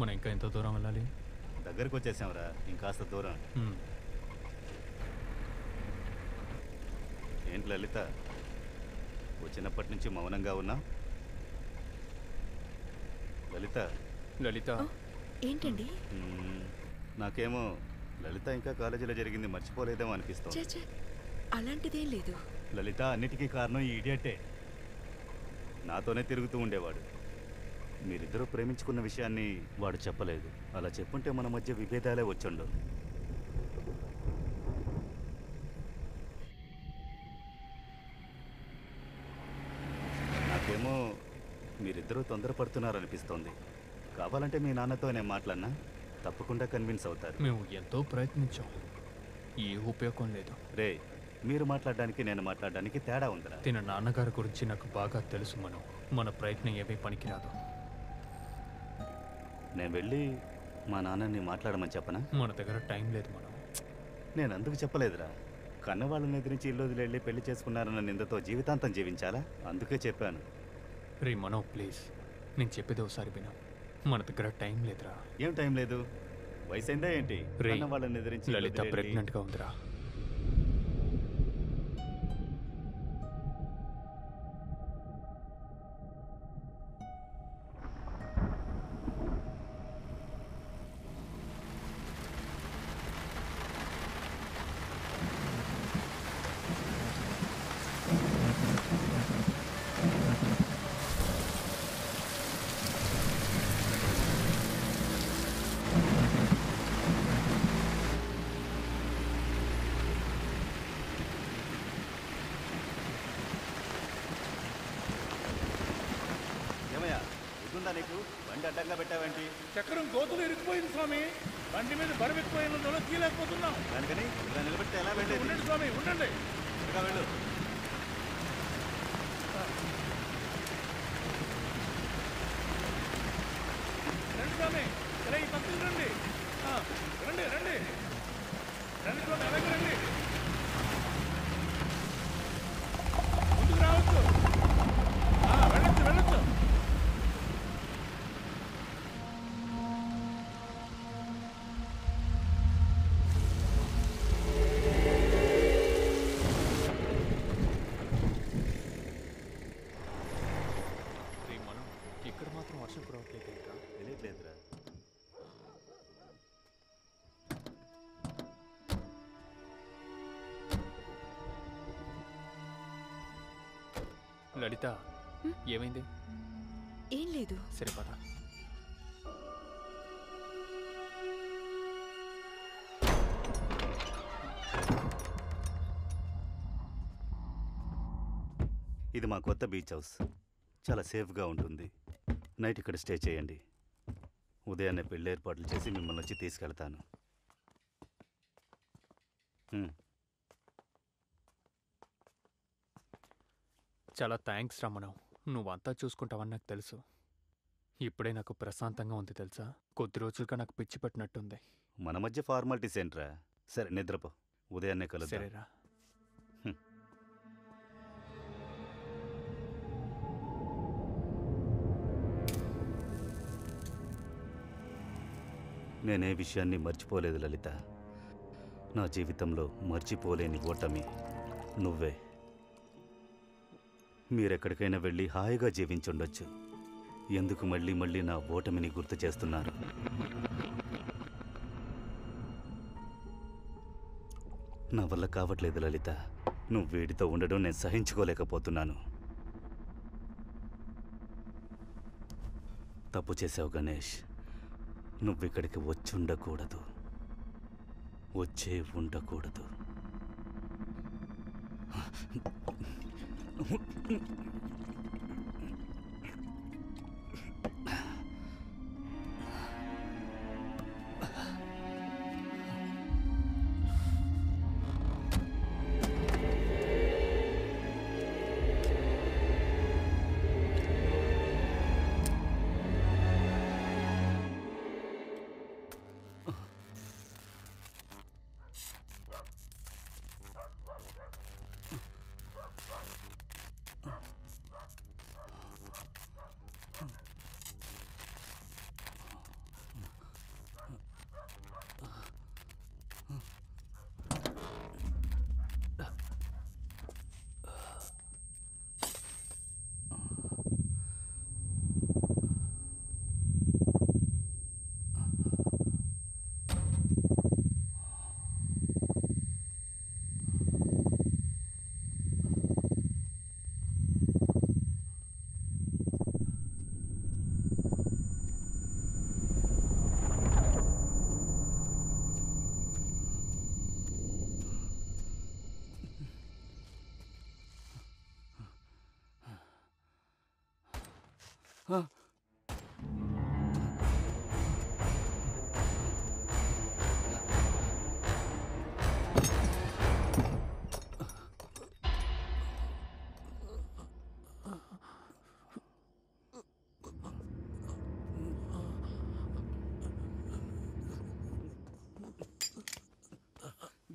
మనం ఇంకా ఎంత దూరం వెళ్ళాలి? దగ్గరకు వచ్చేసాంరా, ఇంకాస్త దూరం. ఏంటి లలిత, వచ్చినప్పటి నుంచి మౌనంగా ఉన్నా? లలిత లలిత ఏంటండి? నాకేమో లలిత ఇంకా కాలేజీలో జరిగింది మర్చిపోలేదేమో అనిపిస్తోంది. చే అలాంటిదేం లేదు. లలిత అన్నిటికీ కారణం ఈ ఇడియటే. నాతోనే తిరుగుతూ ఉండేవాడు. మీరిద్దరూ ప్రేమించుకున్న విషయాన్ని వాడు చెప్పలేదు. అలా చెప్పుంటే మన మధ్య విభేదాలే వచ్చుండవు. నాకేమో మీరిద్దరూ తొందరపడుతున్నారనిపిస్తోంది. కావాలంటే మీ నాన్నతో నేను మాట్లాడినా తప్పకుండా కన్విన్స్ అవుతారు. మేము ఎంతో ప్రయత్నించాం, ఏ ఉపయోగం లేదు. రే, మీరు మాట్లాడడానికి నేను మాట్లాడడానికి తేడా ఉందిరా. తిన నాన్నగారి గురించి నాకు బాగా తెలుసు. మన ప్రయత్నం ఏమీ పనికిరాదు. నేను వెళ్ళి మా నాన్నని మాట్లాడమని చెప్పనా? మన దగ్గర టైం లేదు. నేను అందుకు చెప్పలేదురా. కన్నవాళ్ళని ఎదిరించి ఇల్లు వదిలి పెళ్లి చేసుకున్నారన్న నిందతో జీవితాంతం జీవించాలా? అందుకే చెప్పాను. రే ప్లీజ్, నేను చెప్పేది ఒకసారి విను. మన దగ్గర టైం లేదురా. ఏం టైం లేదు? వయసైందా ఏంటి? వాళ్ళని ఎదిరించి లలిత ప్రెగ్నెంట్గా ఉందిరా. నీకు బండి అడ్డంగా పెట్టావేంటి? చక్రం గోతులు ఇరుక్కుపోయింది స్వామి. బండి మీద బరువు ఎక్కువైనందువల్ల తీయలేకపోతున్నాం. దానికని ఇలా నిలబెడితే ఎలా వెళ్ళేది? ఉండండి స్వామి, ఉండండి. ఇంకా వెళ్ళు. రండి స్వామి, ఇలా ఈ పక్కన రండి. రండి రండి రండి స్వామి, అలాగే రండి. ముందుకు రావచ్చు, వెళ్ళొచ్చు వెళ్ళొచ్చు. ఇక్కడ మాత్రం వర్షం కురవట్లేదు. తెలియట్లేదురా. లలిత, ఏమైంది? ఏం లేదు. సరే పద. ఇది మా కొత్త బీచ్ హౌస్. చాలా సేఫ్గా ఉంటుంది. నైట్ ఇక్కడ స్టే చేయండి. ఉదయాన్నే పెళ్లి ఏర్పాట్లు చేసి మిమ్మల్ని వచ్చి తీసుకెళ్తాను. చాలా థ్యాంక్స్ రమణం. నువ్వంతా చూసుకుంటావని నాకు తెలుసు. ఇప్పుడే నాకు ప్రశాంతంగా ఉంది తెలుసా. కొద్ది రోజులుగా నాకు పిచ్చి పెట్టినట్టుంది. మన మధ్య ఫార్మాలిటీస్ ఏంట్రా? సరే నిద్రపో, ఉదయాన్నే కలుద్దాం. సరేరా. నేనే విషయాన్ని మర్చిపోలేదు లలిత. నా జీవితంలో మర్చిపోలేని ఓటమి నువ్వే. మీరెక్కడికైనా వెళ్ళి హాయిగా జీవించుండొచ్చు. ఎందుకు మళ్ళీ మళ్ళీ నా ఓటమిని గుర్తు చేస్తున్నారు? నా వల్ల కావట్లేదు లలిత. నువ్వు వీడితో ఉండడం నేను సహించుకోలేకపోతున్నాను. తప్పు చేసావు గణేష్. నువ్విక్కడికి వచ్చి ఉండకూడదు, వచ్చే ఉండకూడదు.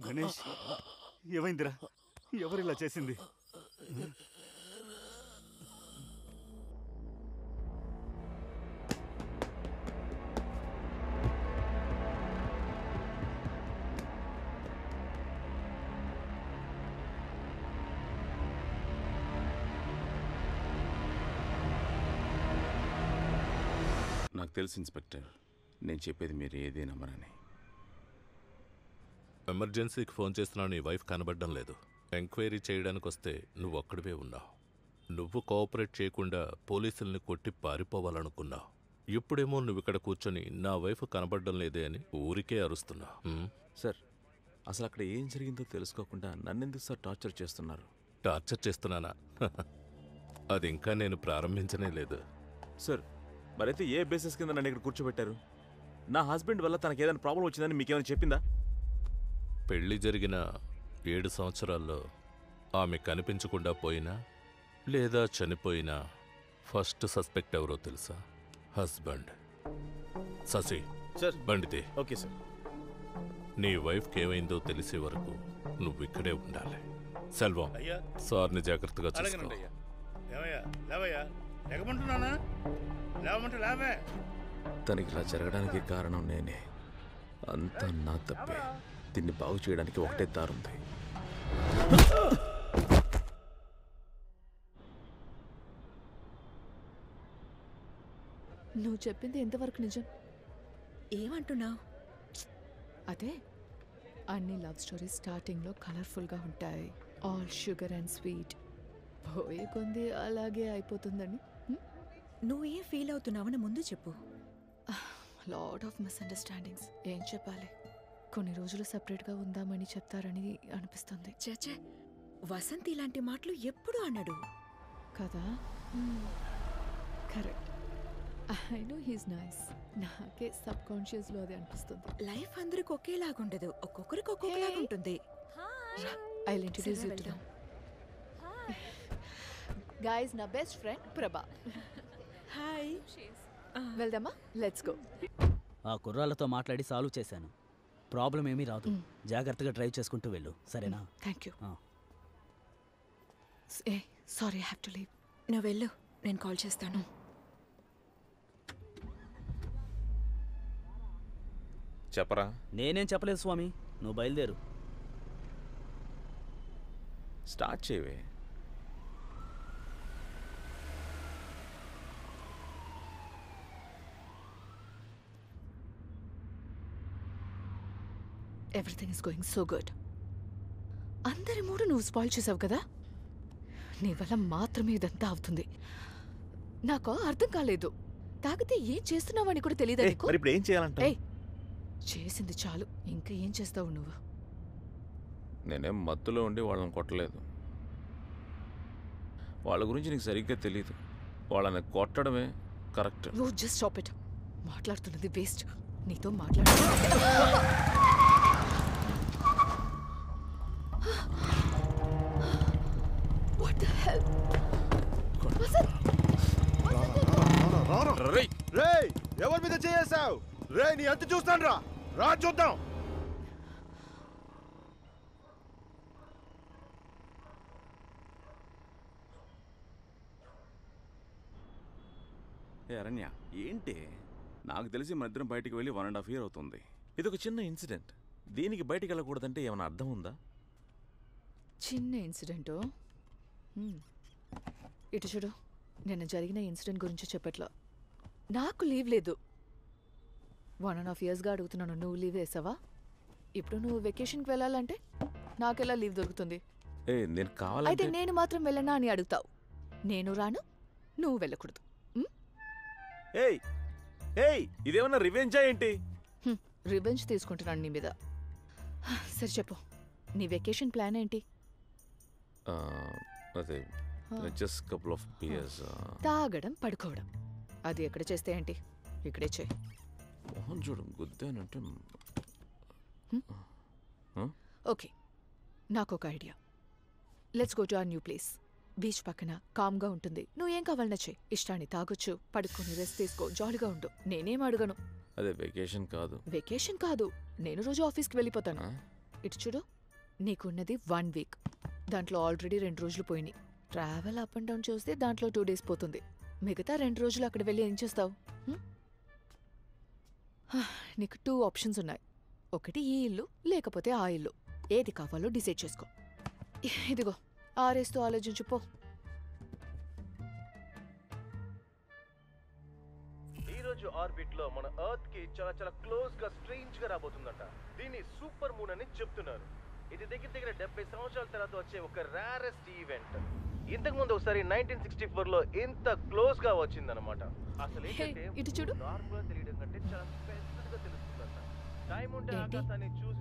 గణేష్, ఏమైందిరా? ఎవరిలా చేసింది? నాకు తెలుసు ఇన్స్పెక్టర్, నేను చెప్పేది మీరు ఏదే నమ్మరని. ఎమర్జెన్సీకి ఫోన్ చేస్తున్నా నీ వైఫ్ కనబడడం లేదు. ఎంక్వైరీ చేయడానికి వస్తే నువ్వు ఒక్కడివే ఉన్నావు. నువ్వు కోఆపరేట్ చేయకుండా పోలీసుల్ని కొట్టి పారిపోవాలనుకున్నావు. ఇప్పుడేమో నువ్వు ఇక్కడ కూర్చొని నా వైఫ్ కనబడడం లేదే అని ఊరికే అరుస్తున్నావు. సార్, అసలు అక్కడ ఏం జరిగిందో తెలుసుకోకుండా నన్నెందుకు సార్ టార్చర్ చేస్తున్నారు? టార్చర్ చేస్తున్నానా? అది ఇంకా నేను ప్రారంభించనే లేదు. సార్, మరైతే ఏ బేసిస్ కింద నన్ను ఇక్కడ కూర్చోబెట్టారు? నా హస్బెండ్ వల్ల తనకి ఏదైనా ప్రాబ్లం వచ్చిందని మీకేమైనా చెప్పిందా? పెళ్లి జరిగిన 7 సంవత్సరాల్లో ఆమె కనిపించకుండా పోయినా లేదా చనిపోయినా ఫస్ట్ సస్పెక్ట్ ఎవరో తెలుసా? హస్బెండ్. శశి, సార్ బండితే. Okay sir. నీ వైఫ్కి ఏమైందో తెలిసే వరకు నువ్వు ఇక్కడే ఉండాలి. సెల్వం, అయ్యా సార్ని జాగ్రత్తగా చూసుకో. అలాగేనండి అయ్యా. ఏమయ్యా లేవయ్యా, లేకమంటున్నానా? లేవమంటే లేవే. తనకి ఇలా జరగడానికి కారణం నేనే. అంతా నా తప్పే. దీన్ని బాగు చేయడానికి ఒకటే దారుంది. నువ్వు చెప్పింది ఎంతవరకు నిజం? ఏమంటున్నావు? అదే, అన్ని లవ్ స్టోరీస్ స్టార్టింగ్లో కలర్ఫుల్గా ఉంటాయి, ఆల్ షుగర్ అండ్ స్వీట్. పోయే కొంది అలాగే అయిపోతుందని. నువ్వేం ఫీల్ అవుతున్నావని ముందు చెప్పు. Lot of misunderstandings. ఏం చెప్పాలి? కొన్ని రోజులు సపరేట్గా ఉందామని చెప్తారని అనిపిస్తుంది. చచ్చే, వసంత్ ఇలాంటి మాటలు ఎప్పుడు అన్నాడు కదా? Correct. I know he's nice. నాకే సబ్ కాన్షియస్లో అది అనిపిస్తుంది. లైఫ్ అందరికి ఒకేలాగుండదు, ఒక్కొక్కరికి ఒక్కొక్కలాగా ఉంటుంది. I will introduce you to them. Guys, నా బెస్ట్ ఫ్రెండ్ ప్రభా. హాయ్. వెళ్దామా? Let's go. ఆ కుర్రాళ్ళతో మాట్లాడి సాల్వ్ చేశాను. ప్రాబ్లం ఏమీ రాదు. జాగ్రత్తగా డ్రైవ్ చేసుకుంటూ వెళ్ళు, సరేనా? Thank you. A sorry, I have to leave. నువ్వు వెళ్ళు, నేను కాల్ చేస్తాను. చెప్పరా? నేనేం చెప్పలేదు స్వామి, నువ్వు బయలుదేరు. స్టార్ట్ చేయవే. Everything is going so good. అందరి మూడు నువ్వు స్పాయిల్ చేసావు కదా. నీ వల్ల మాత్రమే ఇదంతా అవుతుంది. నాకు అర్థం కాలేదు. తాగితే ఏం చేస్తున్నావని కూడా తెలియదా నీకు? మరి ఇప్పుడు ఏం చేయాలంటే? ఏయ్, చేసింది చాలు, ఇంకా ఏం చేస్తావు నువ్వు? నేనేం మత్తులో ఉండి వాళ్ళని కొట్టలేదు. వాళ్ళ గురించి నీకు సరిగ్గా తెలియదు. వాళ్ళని కొట్టడమే correct. You just stop it. మాట్లాడుతున్నది వేస్ట్. నీతో మాట్లాడు. What the hell? రేయ్, ఎవరి మీద చేసావు? రే, నీ అంత చూస్తాను రా. రా చూద్దాం. ఏ అరణ్య, ఏంటి? నాకు తెలిసి మన ఇద్దరం బయటికి వెళ్ళి 1.5 years అవుతుంది. ఇది ఒక చిన్న ఇన్సిడెంట్. దీనికి బయటికి వెళ్ళకూడదంటే ఏమైనా అర్థం ఉందా? చిన్న ఇన్సిడెంటు? ఇటు చూడు, నిన్న జరిగిన ఇన్సిడెంట్ గురించి చెప్పట్లా. నాకు లీవ్ లేదు. 1.5 yearsగా అడుగుతున్నాను, నువ్వు లీవ్ వేసావా? ఇప్పుడు నువ్వు వెకేషన్కి వెళ్ళాలంటే నాకెలా లీవ్ దొరుకుతుంది? నేను అయితే కావాలంటే నేను మాత్రం వెళ్ళనా అని అడుగుతావు. నేను రాను, నువ్వు వెళ్ళకూడదు. ఏయ్ ఏయ్, ఇదేమన్నా రివెంజా ఏంటి? రివెంజ్ తీసుకుంటున్నాను నీ మీద. సరే చెప్పు, నీ వెకేషన్ ప్లాన్ ఏంటి? అదే జస్ట్ కపుల్ ఆఫ్ పియర్స్. తాగడం, పడుకోవడం. అది ఎక్కడ చేస్తే ఏంటి, ఇక్కడే చేయి. మోహన్ చూడు గుద్దానంటే ఓకే, నాకు ఒక idea. Let's go to our new place. Beach పక్కన కామ్గా ఉంటుంది. నువ్వు ఏం కావాలన్నా చెయ్యి. ఇష్టాన్ని తాగొచ్చు, పడుకొని రెస్ట్ తీసుకో, జాలీగా ఉండు. నేనేం అడగను. అదే వెకేషన్ కాదు. వెకేషన్ కాదు, నేను రోజు ఆఫీస్కి వెళ్ళిపోతాను. ఇటు చూడు, నీకున్నది 1 వీక్. దాంట్లో ఆల్రెడీ 2 రోజులు పోయినాయి. ట్రావెల్ అప్ అండ్ డౌన్ చూస్తే దాంట్లో 2 days పోతుంది. మిగతా 2 రోజులు అక్కడ వెళ్ళి ఏం చేస్తావు? నీకు 2 options ఉన్నాయి. ఒకటి ఈ ఇల్లు, లేకపోతే ఆ ఇల్లు. ఏది కావాలో డిసైడ్ చేసుకో. ఇదిగో ఆరేస్తూ ఆలోచించు పో. ఈరోజు ఆర్బిట్ లో మన ఎర్త్ కి చాలా చాలా క్లోజ్ గా స్ట్రేంజ్ గా రాబోతుందంట. దీన్ని సూపర్ మూన్ అని చెప్తున్నారు. ఇది దగ్గర 70 సంవత్సరాల తర్వాత వచ్చే ఒక రేరెస్ట్ ఈవెంట్. ఇంతకు ముందు ఒకసారి 1964 లో ఇంత క్లోజ్ గా వచ్చిందన్నమాట. అసలు ఏంటంటే ఇటు చూడు, నార్మల్ తెలియడం కంటే చాలా స్పెషల్ గా తెలుస్తుందంట. టైం ఉంటే ఆకాశాన్ని చూసి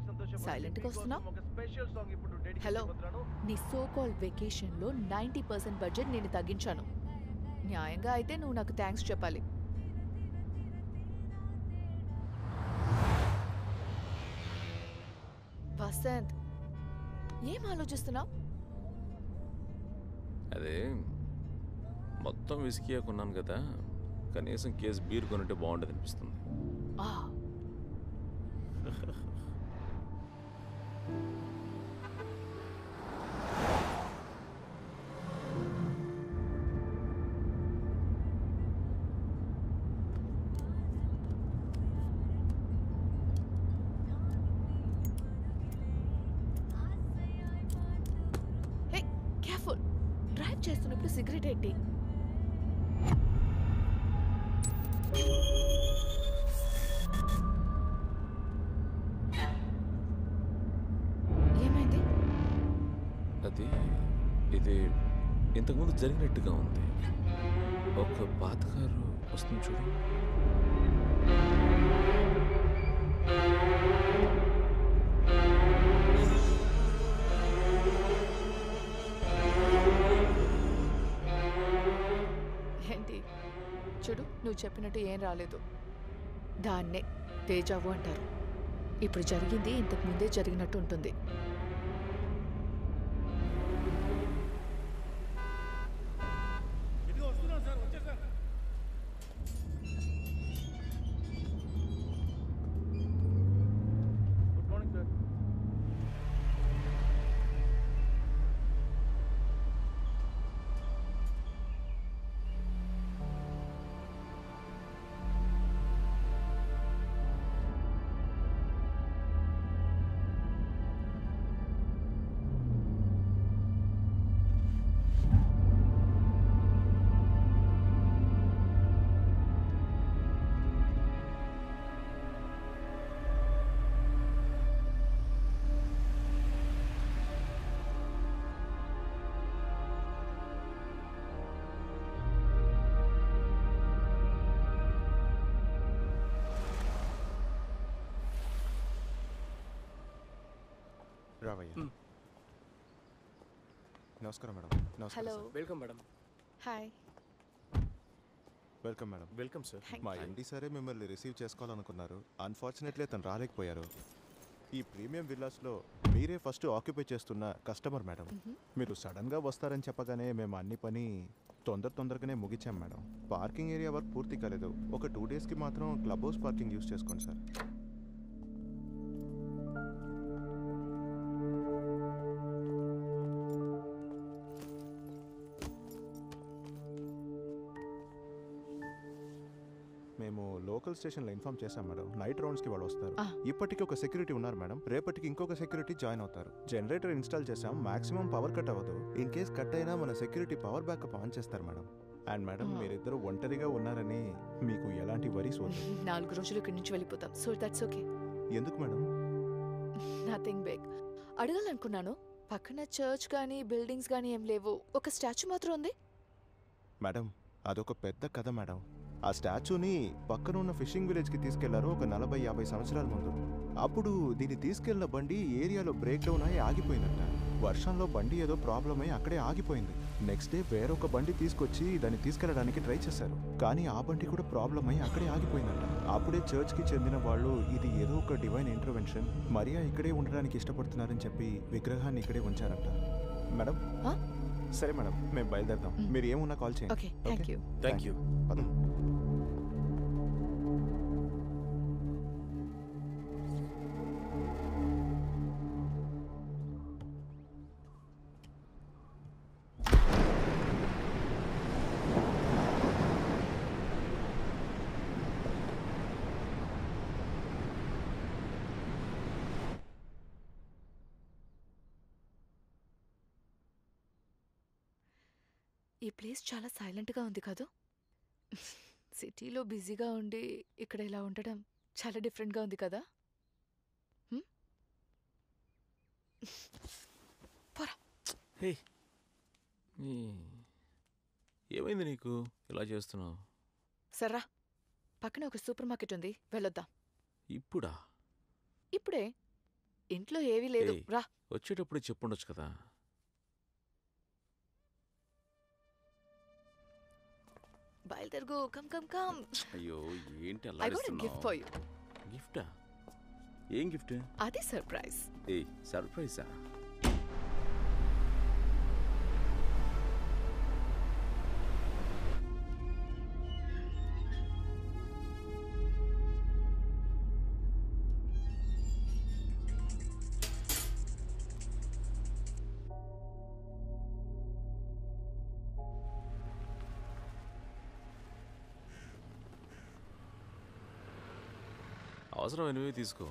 సైలెంట్ గా వస్తున్నావు? ఒక స్పెషల్ సాంగ్ ఇప్పుడు డెడికేట్ హలో, చేస్తున్నాను. నీ సో కాల్డ్ వెకేషన్ లో 90% బడ్జెట్ నేను తగ్గించాను. న్యాయంగా అయితే నువ్వు నాకు థ్యాంక్స్ చెప్పాలి. వసంత్, ఏం ఆలోచిస్తున్నావు? అదే మొత్తం విసికియా కొన్నాను కదా, కనీసం కేసు బీర్ కొనుంటే బాగుంటుంది అనిపిస్తుంది. హే, కేర్ఫుల్. డ్రైవ్ చేస్తున్నప్పుడు సిగరెట్ ఏంటి? ఏమైంది? అది ఇది ఇంతకుముందు జరిగినట్టుగా ఉంది. ఒక పాత కారు వస్తుంది చూడు. ఏంటి? చూడు, నువ్వు చెప్పినట్టు ఏం రాలేదు. దాన్నే తేజావు అంటారు. ఇప్పుడు జరిగింది ఇంతకు ముందే జరిగినట్టు ఉంటుంది. ఇదిగో వస్తున్నాను సార్, వచ్చేసాను. Good morning sir. రావయ్య. నమస్కారం మేడం. నమస్కారం hello. Sir. Welcome madam. Hi. Welcome madam. Welcome sir. మా ఎండి సరే మిమ్మల్ని రిసీవ్ చేసుకోవాలనుకున్నారు. అన్ఫార్చునేట్లీ తను రాలేకపోయారు. ఈ ప్రీమియం విల్లాస్లో మీరే ఫస్ట్ ఆక్యుపై చేస్తున్న కస్టమర్ మేడం. మీరు సడన్గా వస్తారని చెప్పగానే మేము అన్ని పని తొందరగానే ముగించాం మేడం. పార్కింగ్ ఏరియా వర్క్ పూర్తి కాలేదు. ఒక 2 daysకి మాత్రం క్లబ్ హౌస్ పార్కింగ్ యూస్ చేసుకోండి సార్. మేము లోకల్ స్టేషన్లో ఇన్ఫార్మ్ చేశాం మేడం. నైట్ రౌండ్స్కి వాళ్ళు వస్తారు. ఇప్పటికీ ఒక సెక్యూరిటీ ఉన్నారు మేడం. రేపటికి ఇంకొక సెక్యూరిటీ జాయిన్ అవుతారు. జనరేటర్ ఇన్స్టాల్ చేసాం. మాక్సిమం పవర్ కట్ అవ్వదు. ఇన్ కేస్ కట్ అయినా మన సెక్యూరిటీ పవర్ బ్యాకప్ ఆన్ చేస్తారు మేడం. అండ్ మేడం, మీరిద్దరు ఒంటరిగా ఉన్నారని మీకు ఎలాంటి వరీస్ వద్దు. 4 రోజులు ఇక్కడి నుంచి వెళ్ళిపోతాం. So that's okay. ఎందుకు మేడం? Nothing big. అడగాలనుకున్నాను, పక్కన చర్చ్ కానీ బిల్డింగ్స్ కానీ ఏం లేవు, ఒక స్టాచ్యూ మాత్రం ఉంది. మేడం, అదొక పెద్ద కథ మేడం. ఆ స్టాచ్యూని పక్కన ఉన్న ఫిషింగ్ విలేజ్కి తీసుకెళ్లారు ఒక 40-50 సంవత్సరాల ముందు. అప్పుడు దీన్ని తీసుకెళ్లిన బండి ఏరియాలో బ్రేక్ డౌన్ అయి ఆగిపోయిందంట. వర్షంలో బండి ఏదో ప్రాబ్లం అయి అక్కడే ఆగిపోయింది. నెక్స్ట్ డే వేరొక బండి తీసుకొచ్చి దాన్ని తీసుకెళ్ళడానికి ట్రై చేశారు, కానీ ఆ బండి కూడా ప్రాబ్లం అయి అక్కడే ఆగిపోయిందంట. అప్పుడే చర్చ్కి చెందిన వాళ్ళు ఇది ఏదో ఒక డివైన్ ఇంటర్వెన్షన్, మరియా ఇక్కడే ఉండడానికి ఇష్టపడుతున్నారని చెప్పి విగ్రహాన్ని ఇక్కడే ఉంచారంట. మేడం సరే మేడం, మేము బయలుదేరుతాం. మీరు ఏమున్నా కాల్ చేయండి. Okay, thank you. Thank you. పద. ఈ ప్లేస్ చాలా సైలెంట్గా ఉంది కాదు? సిటీలో బిజీగా ఉండి ఇక్కడ ఇలా ఉండడం చాలా డిఫరెంట్గా ఉంది కదా? పోరా. హే, ఏమైంది నీకు ఇలా చేస్తున్నావు? సర్రా, పక్కన ఒక సూపర్ మార్కెట్ ఉంది, వెళ్ళొద్దాం. ఇప్పుడా? ఇప్పుడే. ఇంట్లో ఏవీ లేదు, ఏయ్, రా. వచ్చేటప్పుడు చెప్పుండొచ్చు కదా. బయలుదేరుగో, కమ్ కమ్ కమ్. అయ్యో ఏంటి I got a gift for you. గిఫ్టా? ఏం గిఫ్ట్? అది సర్ప్రైజ్. ఏయ్, సర్ప్రైజా? అవసరం ఎనివే తీసుకో.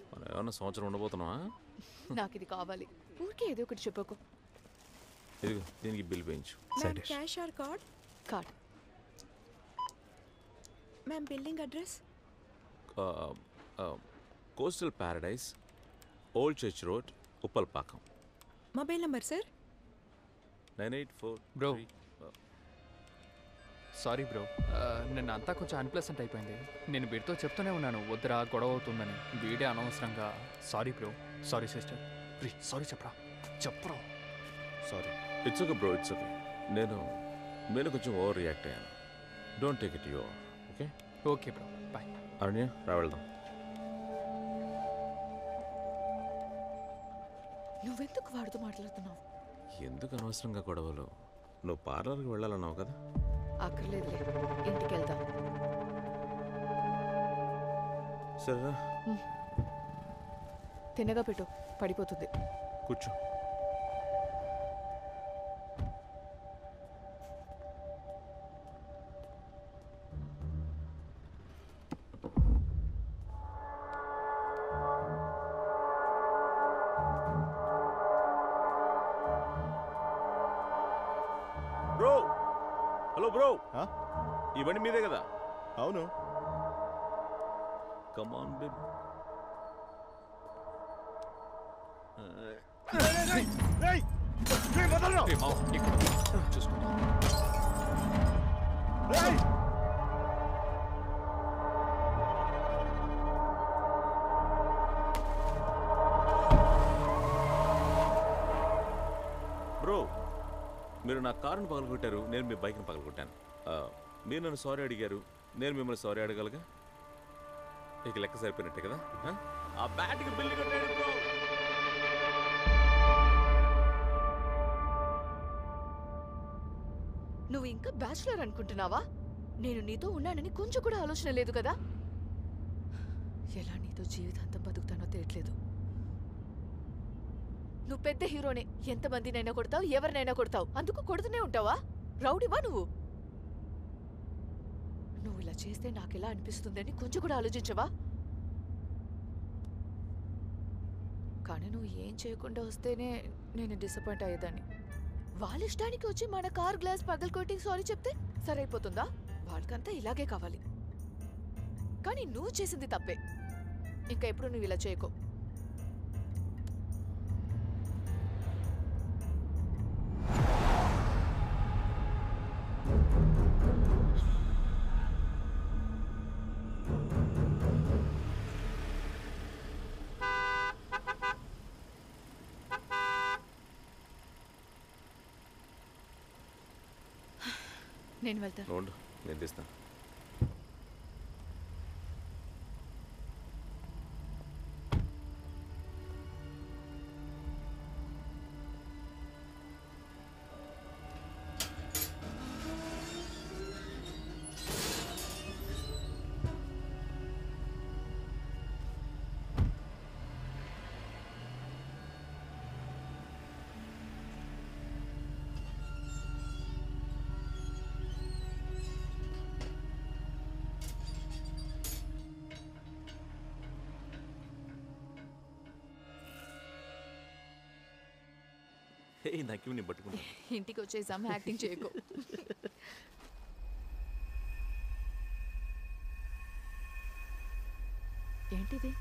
మనం ఏమన్నా సంవత్సరం ఉండబోతున్నావా? నాకు ఇది కావాలి. ఊరికే ఏదో ఒకటి చెప్పకు. ఇదిగో దీనికి బిల్ వేయించు. Ma'am cash or card? Card. Ma'am billing address? Coastal paradise, old church road, Uppalpakam. Mobile number sir? 984. Bro sorry bro, నిన్న అంతా కొంచెం అన్ప్లెసెంట్ అయిపోయింది. నేను వీడితో చెప్తూనే ఉన్నాను వద్దురా గొడవ అవుతుందని. వీడే అనవసరంగా. Sorry bro. Sorry sister. Please sorry చెప్పరా. చెప్పరా. Sorry. It's okay bro, it's okay. నేను కొంచెం ఓవర్ రియాక్ట్ అయ్యాను. Don't take it you. Okay okay bro, bye. Aranya, రా వెళ్దాం. నువ్వెందుకు వాడితో మాట్లాడుతున్నావు? ఎందుకు అనవసరంగా గొడవలు? నువ్వు పార్లర్కి వెళ్ళాలన్నావు కదా. అక్కర్లేదులే, ఇంటికి వెళ్దాం. సరేరా, తిన్నగా పెట్టు, పడిపోతుంది. కూర్చో. Bro, hello bro. ఈ బండి మీదే కదా? అవును. Come on babe. చూసుకుంటా. బ్రో, మీరు నా కారును పగలగొట్టారు, నేను మీ బైక్ని పగలగొట్టాను. మీరు నన్ను సారీ అడిగారు, నేను మిమ్మల్ని సారీ అడగలగా. ఇక లెక్క సరిపోయినట్టే కదా. ఆ బ్యాట్కి బిల్లు కట్టాడు బ్రో. నువ్వు ఇంకా బ్యాచులర్ అనుకుంటున్నావా? నేను నీతో ఉన్నానని కొంచెం కూడా ఆలోచన లేదు కదా. ఎలా నీతో జీవితాంతం బతుకుతానో తెలియట్లేదు. నువ్వు పెద్ద హీరోనే, ఎంతమందినైనా కొడతావు, ఎవరినైనా కొడతావు. అందుకు కొడుతూనే ఉంటావా? రౌడీవా నువ్వు? నువ్వు ఇలా చేస్తే నాకెలా అనిపిస్తుందని కొంచెం కూడా ఆలోచించవా? కానీ నువ్వు ఏం చేయకుండా వస్తేనే నేను డిసప్పాయింట్ అయ్యేదాన్ని. వాళ్ళ ఇష్టానికి వచ్చి మన కార్ గ్లాస్ పగలకొట్టి సారీ చెప్తే సరైపోతుందా? వాళ్ళకంతా ఇలాగే కావాలి. కానీ నువ్వు చేసింది తప్పే. ఇంకా ఎప్పుడు నువ్వు ఇలా చేయకో. నేను వెళ్తాను. నువ్వు ఉండు, నేను తీస్తాను. నాకు నీ పట్టుకుంటా. ఇంటికి వచ్చేసాం, యాక్టింగ్ చేయకు. ఏంటిది?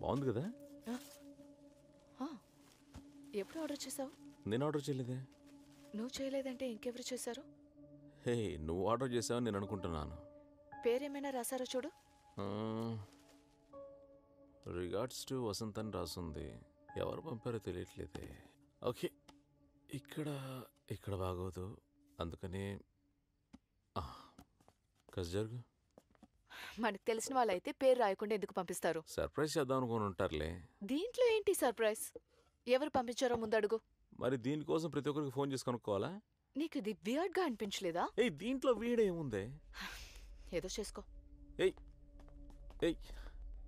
బాగుంది కదా? ఎప్పుడు ఆర్డర్ చేసావు? నేను ఆర్డర్ చేయలేదే. నువ్వు చేయలేదంటే ఇంకెవరు చేశారు? హే, నువ్వు ఆర్డర్ చేసావని నేను అనుకుంటున్నాను. పేరేమైనా రాసారో చూడు. రిగార్డ్స్ టు వసంత్ అని రాసుంది. ఎవరు పంపారో తెలియట్లేదే. ఓకే, ఇక్కడ బాగోదు, అందుకని కసి జరుగు. మనకు తెలిసిన వాళ్ళైతే పేరు రాయకుండా ఎందుకు పంపిస్తారు? సర్ప్రైజ్ చేద్దాం అనుకుని ఉంటారులే. దీంట్లో ఏంటి సర్ప్రైజ్? ఎవరు పంపించారో ముందు అడుగు. మరి దీనికోసం ప్రతి ఒక్కరికి ఫోన్ చేసి కనుక్కోవాలా? నీకు ఇది వియర్డ్ గా అనిపించలేదా? ఏయ్, దీంట్లో వీడేముందే? ఏదో చేసుకో. ఏయ్ ఏయ్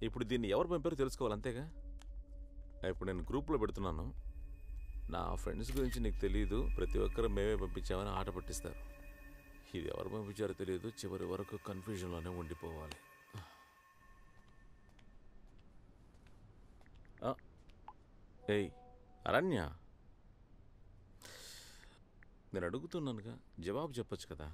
ఇప్పుడు దీన్ని ఎవరు పంపారో తెలుసుకోవాలి, అంతేగా? ఇప్పుడు నేను గ్రూప్లో పెడుతున్నాను. నా ఫ్రెండ్స్ గురించి నీకు తెలియదు, ప్రతి ఒక్కరు మేమే పంపించామని ఆట పట్టిస్తారు. ఇది ఎవరు పంపించారో తెలియదు, చివరి వరకు కన్ఫ్యూజన్లోనే ఉండిపోవాలి. ఏయ్ అరణ్య, నేను అడుగుతున్నానుగా, జవాబు చెప్పొచ్చు కదా.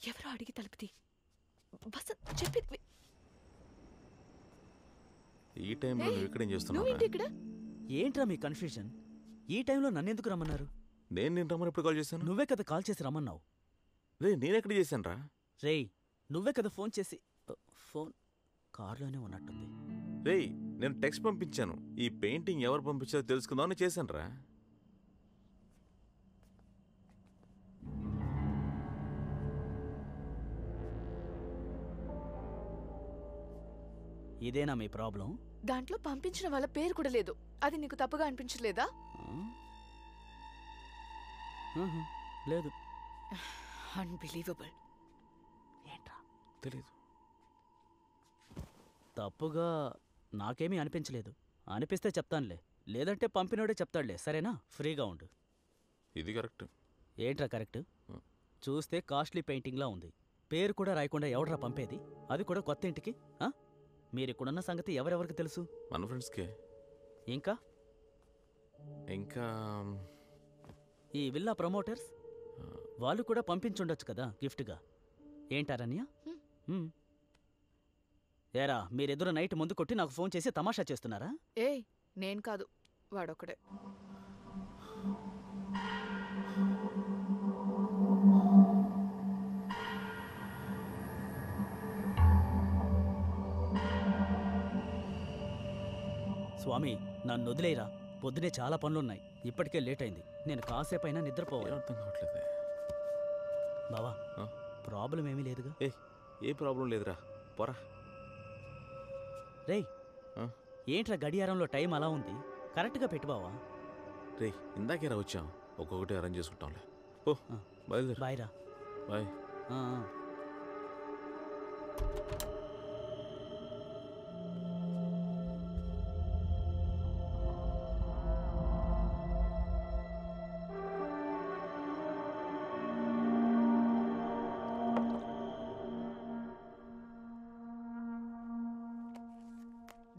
ఎవరో అడిగి తలుపుతి. వసంత్ చెప్పి. ఈ టైంలో నువ్వు ఇక్కడేం చేస్తున్నావు? ఇక్కడ ఏంట్రా మీ కన్ఫ్యూజన్? ఈ టైంలో నన్నెందుకు రమ్మన్నారు? నేను రమ్మని ఎప్పుడు కాల్ చేశాను? నువ్వే కదా కాల్ చేసి రమ్మన్నావు. రే, నేనెక్కడ చేశాను రా? రే, నువ్వే కదా ఫోన్ చేసి. ఫోన్ కార్లోనే ఉన్నట్టుంది. రే, నేను టెక్స్ట్ పంపించాను. ఈ పెయింటింగ్ ఎవరు పంపించారో తెలుసుకుందామని చేశాను రా. ఇదేనా మీ ప్రాబ్లం? దాంట్లో పంపించిన వాళ్ళ పేరు కూడా లేదు. అది నీకు తప్పుగా అనిపించలేదా? లేదు. అన్బిలీవబుల్. ఏంట్రా తెలీదు. తప్పుగా నాకేమీ అనిపించలేదు. అనిపిస్తే చెప్తానులే, లేదంటే పంపినోడే చెప్తాడులే. సరేనా? ఫ్రీగా ఉండు. ఇది కరెక్ట్. ఏంట్రా కరెక్ట్? చూస్తే కాస్ట్లీ పెయింటింగ్లా ఉంది. పేరు కూడా రాయకుండా ఎవడ్రా పంపేది? అది కూడా కొత్త ఇంటికి. మీరిక్కడున్న సంగతి ఎవరెవరికి తెలుసు? మన ఫ్రెండ్స్కే. ఇంకా ఈ విల్లా ప్రమోటర్స్ వాళ్ళు కూడా పంపించుండొచ్చు కదా గిఫ్ట్గా. ఏంటారన్య? ఏరా, మీరెదురు నైట్ ముందు కొట్టి నాకు ఫోన్ చేసి తమాషా చేస్తున్నారా? ఏయ్, నేను కాదు, వాడొక్కడే. స్వామి, నన్ను వదిలేరా. పొద్దునే చాలా పనులున్నాయి. ఇప్పటికే లేట్ అయింది. నేను కాసేపైనా నిద్రపోవాలి. అర్థం కావట్లేదు బావా. ప్రాబ్లం ఏమీ లేదుగా? ఏ ప్రాబ్లం లేదురా, పోరా. రేయ్, ఏంట్రా గడియారంలో టైం అలా ఉంది? కరెక్ట్గా పెట్టు బావా. రే, ఇందాకే రా వచ్చాం. ఒక్కొక్కటి అరేంజ్ చేసుకుంటాంలే. ఓ బయలుదేరు. బాయ్ రా. బాయ్.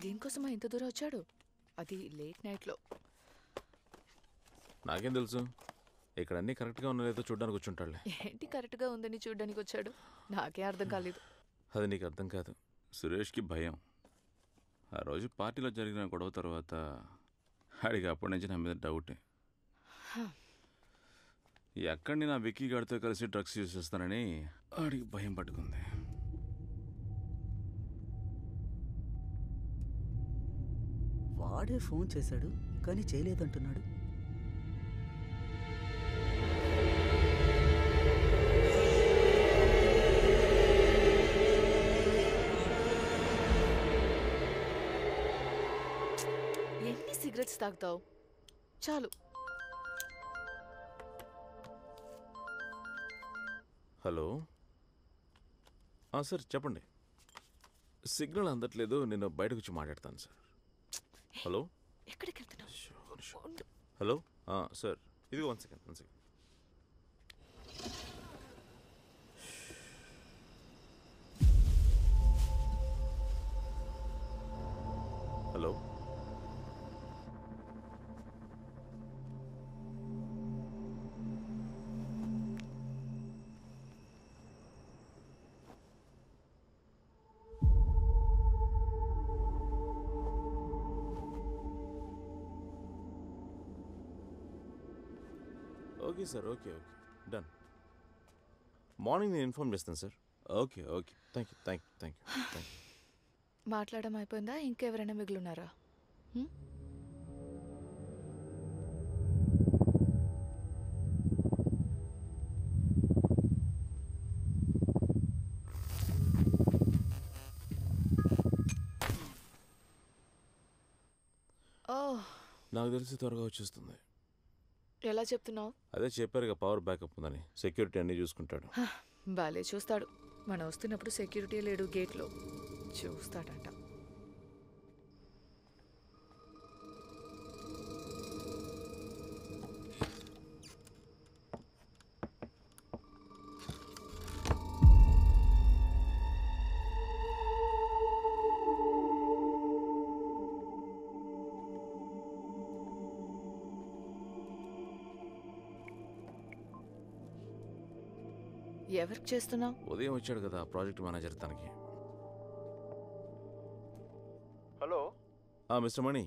దీనికోసమా ఇంత దూరం వచ్చాడు? అది లేట్ నైట్లో. నాకేం తెలుసు, ఇక్కడ అన్నీ కరెక్ట్గా ఉన్నాయో చూడడానికి వచ్చుంటాడులే. ఏంటి కరెక్ట్గా ఉందని చూడడానికి వచ్చాడు? నాకే అర్థం కాలేదు. అది నీకు అర్థం కాదు. సురేష్కి భయం. ఆ రోజు పార్టీలో జరిగిన గొడవ తర్వాత ఆడికి అప్పటి నుంచి నా మీద డౌటే. ఎక్కడిని నా విక్కీ గాడితో కలిసి డ్రగ్స్ యూజ్ చేస్తానని ఆడికి భయం పట్టుకుంది. వాడే ఫోన్ చేశాడు కానీ చేయలేదంటున్నాడు. ఎన్ని సిగరెట్స్ తాగుతావు? చాలు. హలో సార్, చెప్పండి. సిగ్నల్ అందట్లేదు, నేను బయటకు వచ్చి మాట్లాడతాను సార్. హలో, ఎక్కడికి వెళ్తున్నావు? హలో సార్, ఇది 1 second. Hello, okay sir, okay done. Morning నేను ఇన్ఫార్మ్ చేస్తాను సార్. Okay thank you. మాట్లాడడం అయిపోయిందా? ఇంకెవరైనా మిగులున్నారా? నాకు తెలిసి త్వరగా వచ్చేస్తుంది. ఎలా చెప్తున్నావు? అదే చెప్పారుగా, పవర్ బ్యాకప్ ఉందని. సెక్యూరిటీ అన్నీ చూసుకుంటాడు. బాలే చూస్తాడు. మనం వస్తున్నప్పుడు సెక్యూరిటీ లేడు గేట్లో. చూస్తాడంట. ఎవరికి చేస్తున్నావు? ఉదయం వచ్చాడు కదా ప్రాజెక్ట్ మేనేజర్, తనకి. హలో మిస్టర్ మణి,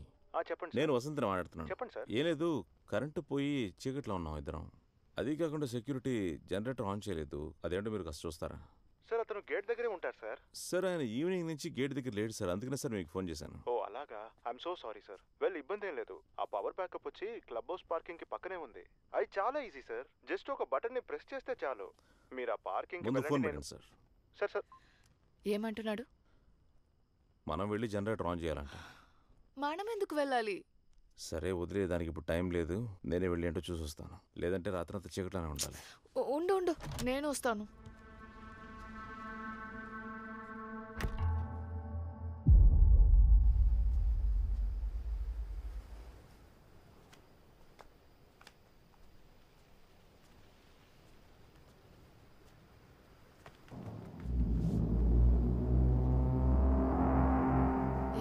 చెప్పండి. నేను వసంతని మాట్లాడుతున్నాను. చెప్పండి సార్. ఏం లేదు, కరెంటు పోయి చీకట్లో ఉన్నాం ఇద్దరం. అది కాకుండా సెక్యూరిటీ జనరేటర్ ఆన్ చేయలేదు. అదేంటో మీరు కాస్త చూస్తారా? సార్, అతను గేట్ దగ్గరే ఉంటారు సార్. సార్, ఆయన ఈవినింగ్ నుంచి గేట్ దగ్గర లేడు సార్. అందుకనే సార్ మీకు ఫోన్ చేశాను. ఓ అలాగా, I'm so sorry sir. Well, ఇబ్బంది ఏం లేదు. ఆ పవర్ బ్యాకప్ వచ్చి క్లబ్ హౌస్ పార్కింగ్ కి పక్కనే ఉంది. అది చాలా ఈజీ సార్. జస్ట్ ఒక బటన్ ని ప్రెస్ చేస్తే చాలు. మీరు ఆ పార్కింగ్ ముందు ఫోన్ పెట్టండి సార్. సార్ ఏమంటున్నాడు? మనం వెళ్ళి జనరేటర్ ఆన్ చేయాలంట. మనం ఎందుకు వెళ్ళాలి? సరే వదిలే, దానికి ఇప్పుడు టైం లేదు. నేనే వెళ్ళి ఏంటో చూసి వస్తాను. లేదంటే రాత్రంతా చీకట్లోనే ఉండాలి. ఉండు, నేను వస్తాను.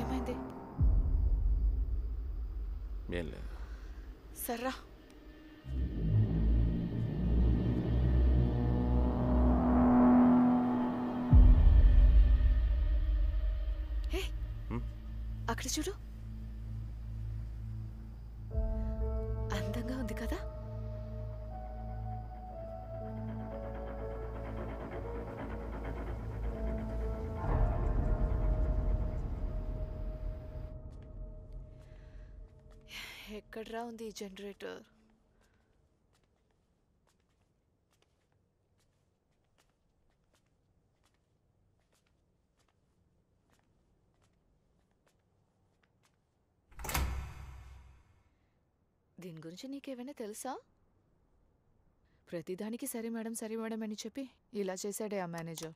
ఏమైంది? ఏం లేదు. సర్రా. అక్కడ చూడు, అందంగా ఉంది కదా? ఎక్కడ్రా ఉంది ఈ జనరేటర్? దీని గురించి నీకేమైనా తెలుసా? ప్రతిదానికి సరే మేడం అని చెప్పి ఇలా చేశాడే ఆ మేనేజర్.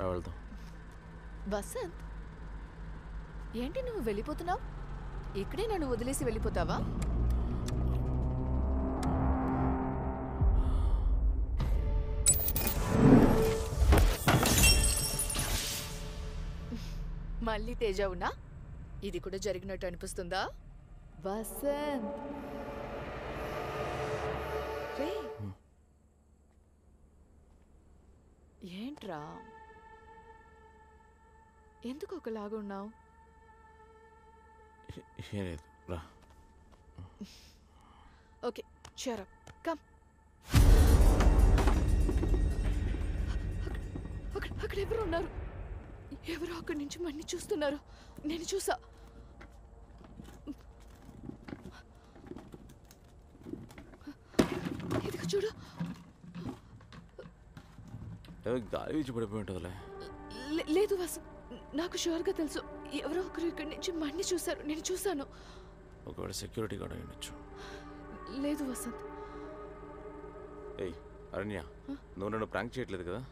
వెళ్దాం. వసంత్, ఏంటి నువ్వు వెళ్ళిపోతున్నావు? ఇక్కడే నన్ను వదిలేసి వెళ్ళిపోతావా? మళ్ళీ తేజ ఉన్నా ఇది కూడా జరిగినట్టు అనిపిస్తుందా? వసంత్ రే, ఏంట్రా ఎందుకు ఒకలాగా ఉన్నావు? ఏం లేదు, రా. Okay, cheer up. Come. అక్కడ ఎవరు ఉన్నారు? ఎవరో అక్కడి నుంచి మన్ని చూస్తున్నారు. నేను చూసా. ఇదిగో చూడు. గాలి వీచి పడిపోయి ఉంటుందిలే. లేదు వసు, నాకు షూర్గా తెలుసు. ఎవరో ఒకరు ఇక్కడి నుంచి మన్ని చూశారు. నేను చూశాను. ఒకవేళ సెక్యూరిటీ గార్డ్ అయి ఉండొచ్చు. లేదు వసంత్. ఏయ్ అరణ్య, నువ్వు నన్ను ప్రాంక్ చేయట్లేదు కదా?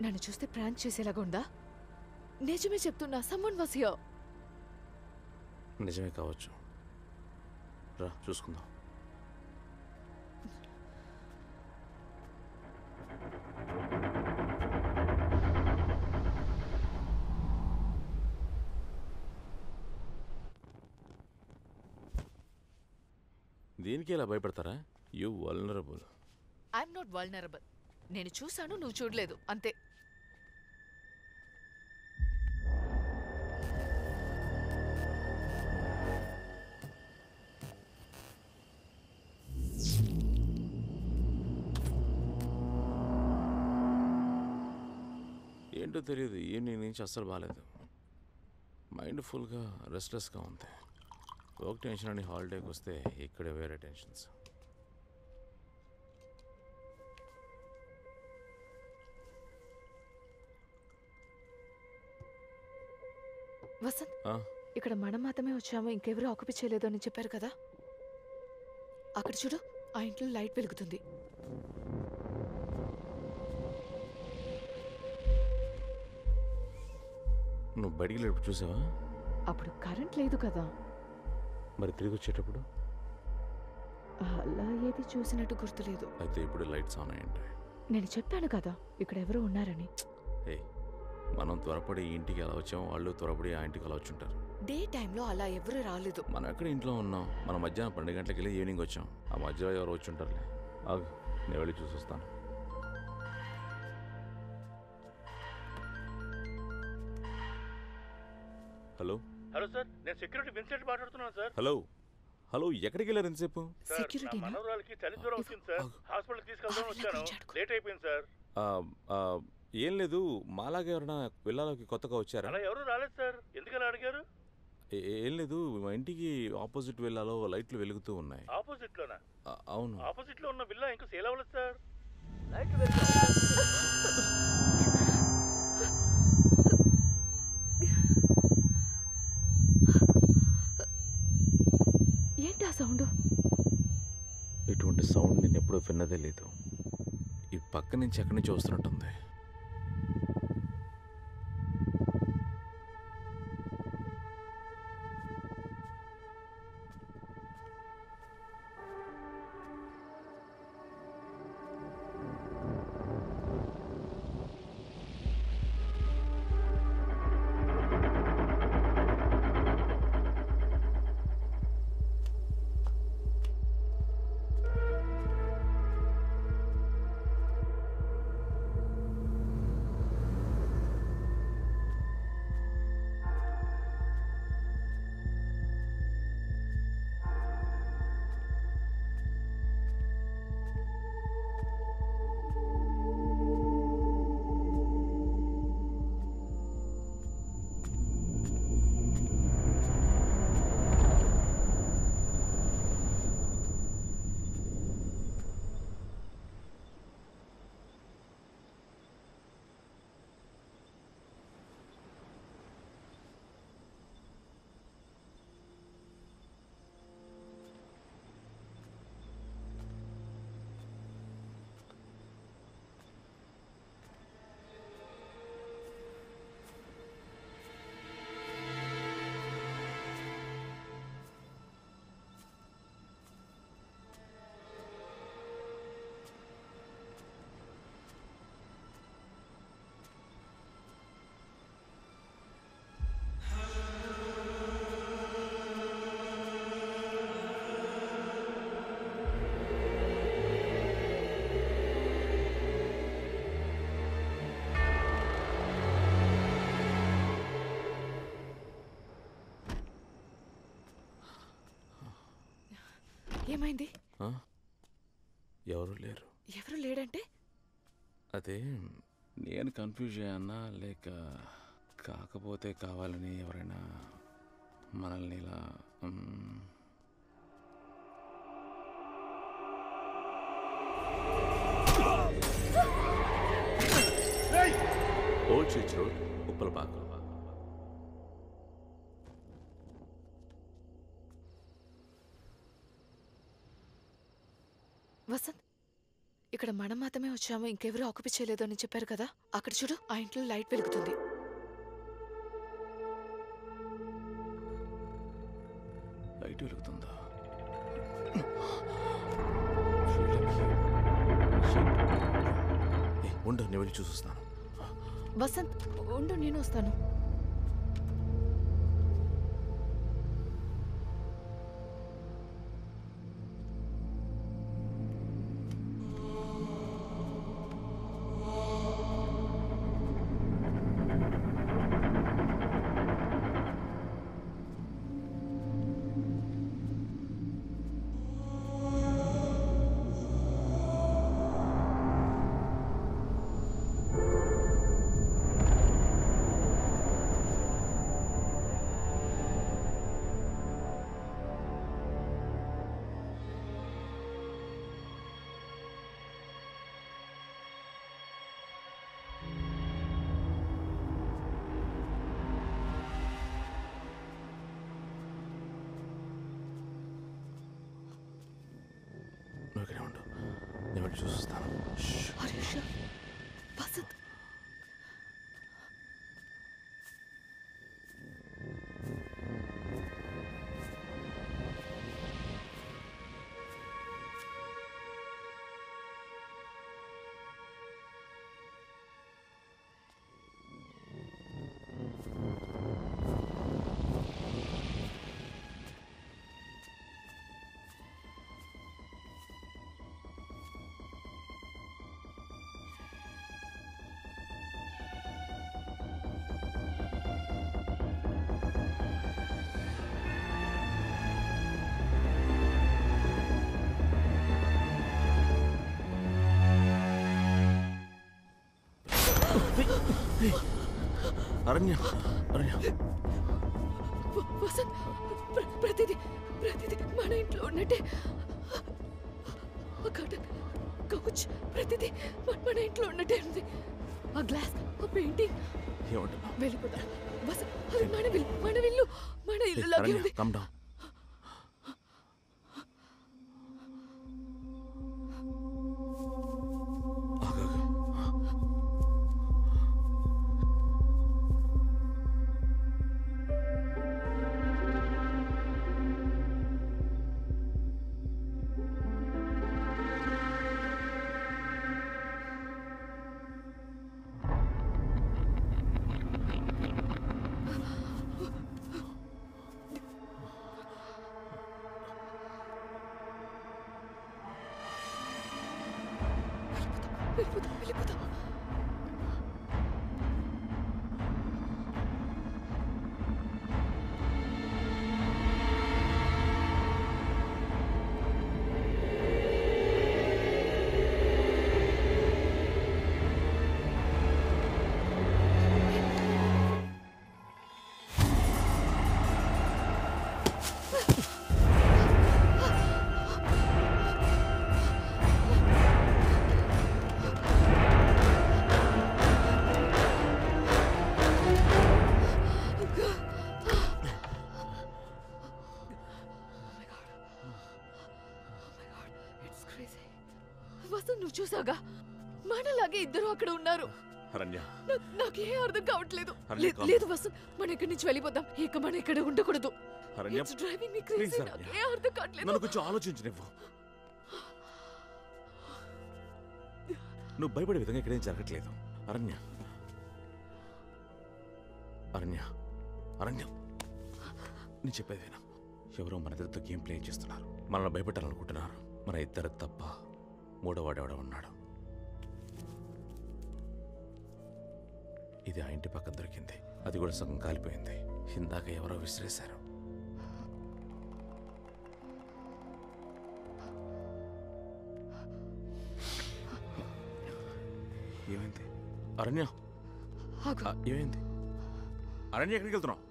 నన్ను చూస్తే ప్రాంక్ చేసేలాగా ఉందా? నిజమే చెప్తున్నా. Someone was here. నిజమే కావచ్చు. రా చూసుకుందాం. దీనికి ఇలా భయపడతారా? You vulnerable. I'm not vulnerable. నేను చూశాను, నువ్వు చూడలేదు, అంతే. ఏంటో తెలియదు, ఈవినింగ్ నుంచి అస్సలు బాగాలేదు. మైండ్ ఫుల్గా రెస్ట్లెస్గా ఉంది. వర్క్ టెన్షన్ అని హాలిడేకి వస్తే ఇక్కడే వేరే టెన్షన్స్. వసంత్, ఇక్కడ మనం మాత్రమే వచ్చాము, ఇంకెవరూ ఆక్యుపై చేయలేదు అని చెప్పారు కదా. అక్కడ చూడు, ఆ ఇంట్లో లైట్ వెలుగుతుంది. నువ్వు బయటికి లేపు చూసావా? అప్పుడు కరెంట్ లేదు కదా. మరి తిరిగి వచ్చేటప్పుడు? అలా ఏది చూసినట్టు గుర్తులేదు. అయితే ఇప్పుడు లైట్స్ ఆన్ అయ్యండి. నేను చెప్పాను కదా ఇక్కడ ఎవరో ఉన్నారని. మనం త్వరపడి ఇంటికి ఎలా వచ్చామో వాళ్ళు త్వరపడి ఆ ఇంటికి అలా వచ్చుంటారు. డే టైంలో అలా ఎవరు రాలేదు. మనం ఎక్కడ ఇంట్లో ఉన్నాం. మనం మధ్యాహ్నం 12 గంటలకు వెళ్ళి ఈవినింగ్ వచ్చాం. ఆ మధ్యలో ఎవరు వచ్చుంటారులే. ఆగు, నేను వెళ్ళి చూసి వస్తాను. హలో హలో సార్, నేను సెక్యూరిటీ విన్సెంట్ మాట్లాడుతున్నాను సార్. హలో హలో, ఎక్కడికి వెళ్ళారు ఎంతసేపు? నా మనవరాలకి చలి జ్వరం వచ్చింది సార్. హాస్పిటల్కి తీసుకెళ్దామని వచ్చాను. లేట్ అయిపోయింది సార్. ఏం లేదు, మాలాగా ఎవరైనా పిల్లలకి కొత్తగా వచ్చారా? అలా ఎవరు రాలేదు సార్. ఎందుకలా అడిగారు? ఏం లేదు, మా ఇంటికి ఆపోజిట్ విల్లాలో లైట్లు వెలుగుతూ ఉన్నాయి. ఆపోజిట్ లోనా? అవును. ఆపోజిట్ లో ఉన్న విల్లా ఇంకా సేల్ అవ్వలేదు సార్. ఏంటి ఆ సౌండ్? ఇటువంటి సౌండ్ నేను ఎప్పుడూ విన్నదే లేదు. ఈ పక్క నుంచి ఎక్కడి నుంచి వస్తున్నట్టుంది. ఏమైంది? ఎవరు లేరు. ఎవరు లేడంటే? అదే నేను కన్ఫ్యూజ్ అయ్యానా లేక కాకపోతే కావాలని ఎవరైనా మనల్ని ఇలా ఓల్డ్ చర్చ్ రోడ్ ఉప్పలపాక. వసంత్, ఇక్కడ మనం మాత్రమే వచ్చాము, ఇంకెవరూ ఆక్యుపై చేయలేదు అని చెప్పారు కదా. అక్కడ చూడు, ఆ ఇంట్లో లైట్ వెలుగుతుంది. లైట్ వెలుగుతుందా? ఉండు, నేను వెళ్ళి చూసొస్తాను. వసంత్ ఉండు, నేను వస్తాను. ఇక్కడే ఉండు, నేను వెళ్ళి చూసొస్తాను. హరీష్, వసంత్, అరణ్య, అరణ్య, వసంత్, ప్రతిదీ మన ఇంట్లో ఉన్నట్టే. కౌచ్, ప్రతిదీ మన ఇంట్లో ఉన్నట్టే ఉంది. ఆ గ్లాస్, ఆ పెయింటింగ్. ఏమంటున్నా? వెళ్ళిపోతా వసంత్, అది మన ఇల్లు, మన ఇల్లు లాగే ఉంది. Come down. వెళ్ళిపోతా. వసంత్, నువ్వు చూసాగా, మనలాగే ఇద్దరు అక్కడ ఉన్నారు. అరణ్య, నాకేం అర్థం కావట్లేదు. అరణ్య, లేదు వసంత్, మనం ఇక్కడి నుంచి వెళ్ళిపోదాం. ఇక మనం ఇక్కడ ఉండకూడదు. అరణ్య, It's driving me crazy. please, అరణ్య. నాకేం అర్థం కావట్లేదు. నన్ను కొంచెం ఆలోచించనివ్వు. నువ్వు భయపడే విధంగా ఇక్కడేం జరగట్లేదు. అరణ్య, అరణ్య, అరణ్య, నేను చెప్పేది విను. ఎవరో మన ఇద్దరితో గేమ్ ప్లే చేస్తున్నారు. మనల్ని భయపెట్టాలనుకుంటున్నారు. మన ఇద్దరు తప్ప మూడోవాడెవడో ఉన్నాడు. ఇది ఆ ఇంటి పక్కన దొరికింది. అది కూడా సగం కాలిపోయింది. ఇందాక ఎవరో విసిరేశారు. ఏమైంది అరణ్య? ఆగు. ఏమైంది అరణ్య? ఎక్కడికి వెళ్తున్నావు?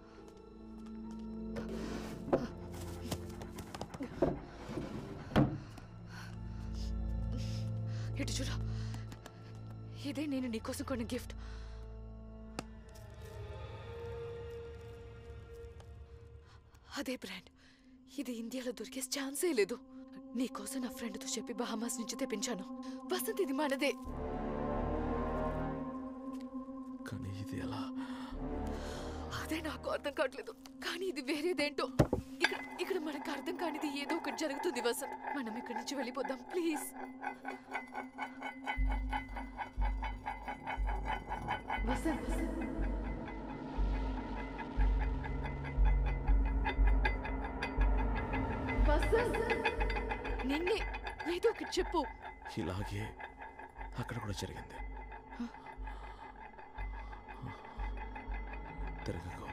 ఇటు చూడు, ఇదే నేను నీకోసం కొన్న గిఫ్ట్. అదే బ్రాండ్. ఇది ఇండియాలో దొరికే ఛాన్సే లేదు. నీకోసం నా ఫ్రెండ్తో చెప్పి బహామాస్ నుంచి తెప్పించాను. వసంత్, ఇది మనదే. కానీ ఇది ఎలా? అదే నాకు అర్థం కావట్లేదు. కానీ ఇది వేరేదేంటో. ఇక్కడ మనకు అర్థం కానిది ఏదో ఒకటి జరుగుతుంది వసంత్. మనం ఇక్కడి నుంచి వెళ్ళిపోదాం ప్లీజ్. వసంత్, నిన్నే ఏదో ఒకటి చెప్పు. ఇలాగే అక్కడ కూడా జరిగింది. తిరగకు.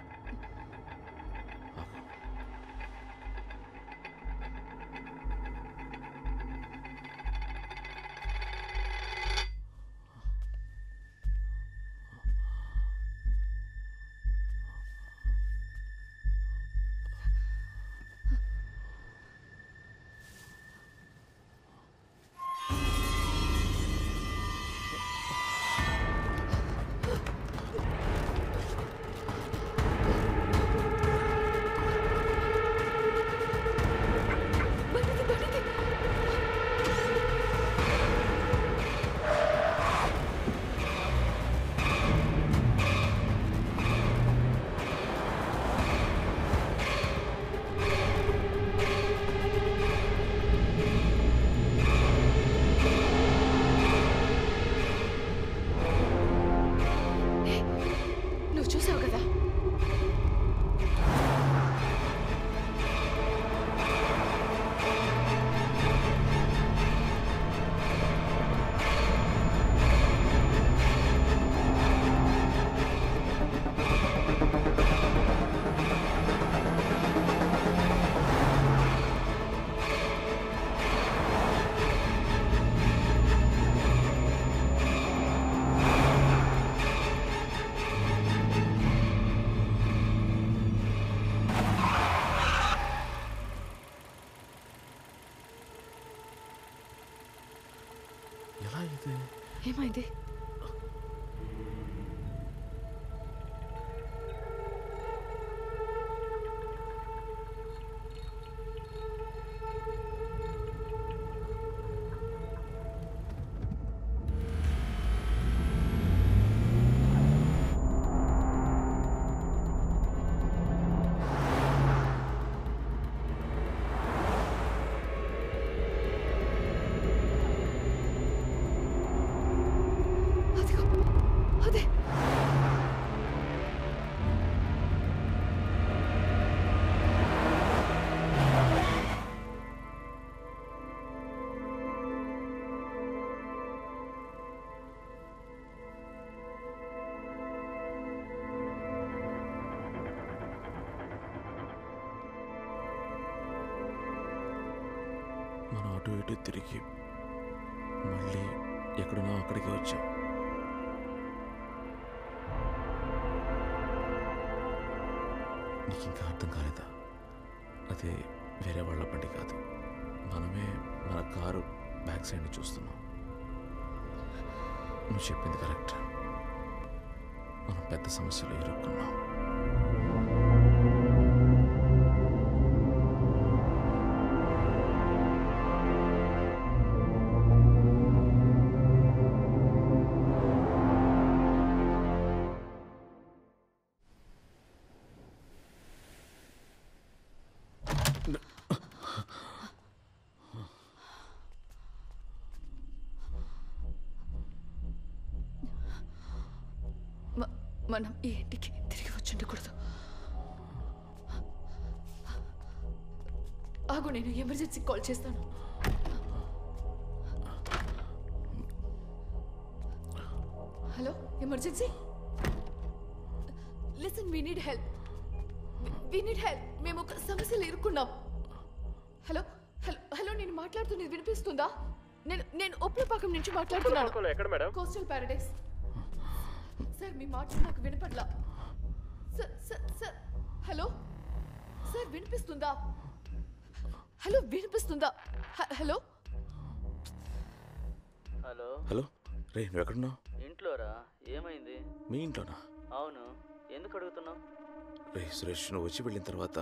ఏమైంది? మనం అటు ఇటు తిరిగి మళ్ళీ ఎక్కడున్నా అక్కడికి వచ్చాం. నీకు ఇంకా అర్థం కాలేదా? అదే వేరే వాళ్ళ బండి కాదు, మనమే మన కారు బ్యాక్ సైడ్ని చూస్తున్నాం. నువ్వు చెప్పింది కరెక్ట్. మనం పెద్ద సమస్యలో ఇరుక్కున్నాం. మనం ఈ ఇంటికి తిరిగి వచ్చుండకూడదు. ఆగు, నేను ఎమర్జెన్సీ కాల్ చేస్తాను. Hello, emergency. Listen, we need help. మేము ఒక సమస్యలో ఇరుక్కున్నాం. హలో హలో హలో, నేను మాట్లాడుతున్నది వినిపిస్తుందా? నేను ఉప్లపాకం నుంచి మాట్లాడుతున్నాను. ఎక్కడ మేడం? Coastal Paradise. సార్ మీ మాట నాకు వినపడలా. సార్ హలో సార్ వినిపిస్తుందా? హలో వినిపిస్తుందా? హలో హలో హలో రే నువ్వు ఎక్కడున్నావు? ఇంట్లోరా. ఏమైంది? మీ ఇంట్లోనా? అవును, ఎందుకు అడుగుతున్నావు? రే సురేష్, నువ్వు వచ్చి వెళ్ళిన తర్వాత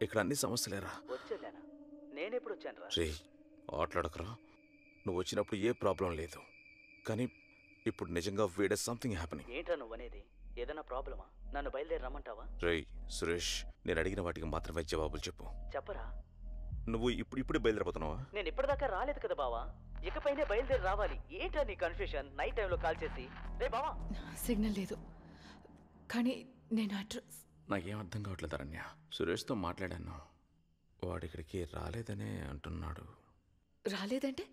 ఇక్కడ అన్ని సమస్యలేరా. వచ్చేదేనా? నేనెప్పుడు వచ్చాను రా? రే ఆటలాడకరా. నువ్వు వచ్చినప్పుడు ఏ ప్రాబ్లం లేదు, కానీ ఇప్పుడు నిజంగా వేడే సంథింగ్ హ్యాపెనింగ్. ఏంట్రా నువ్వు అనేది? ఏదైనా ప్రాబ్లమా? నన్ను బయలుదేరి రమ్మంటావా? రే సురేష్, నేను అడిగిన వాటికి మాత్రమే జవాబులు చెప్పు. చెప్పరా. నువ్వు ఇప్పుడే బయలుదేరిపోతున్నావా? నేను ఇప్పటిదాకా రాలేదు కదా బావా, ఇకపైనే బయలుదేరి రావాలి. ఏంట్రా నీ కన్ఫ్యూషన్? నైట్ టైంలో కాల్ చేసి. రే బావా సిగ్నల్ లేదు, కానీ నేను అడ్రస్. నాకేం అర్థం కావట్లేదు అరణ్య. సురేష్తో మాట్లాడాను, వాడు ఇక్కడికి రాలేదనే అంటున్నాడు. రాలేదంటే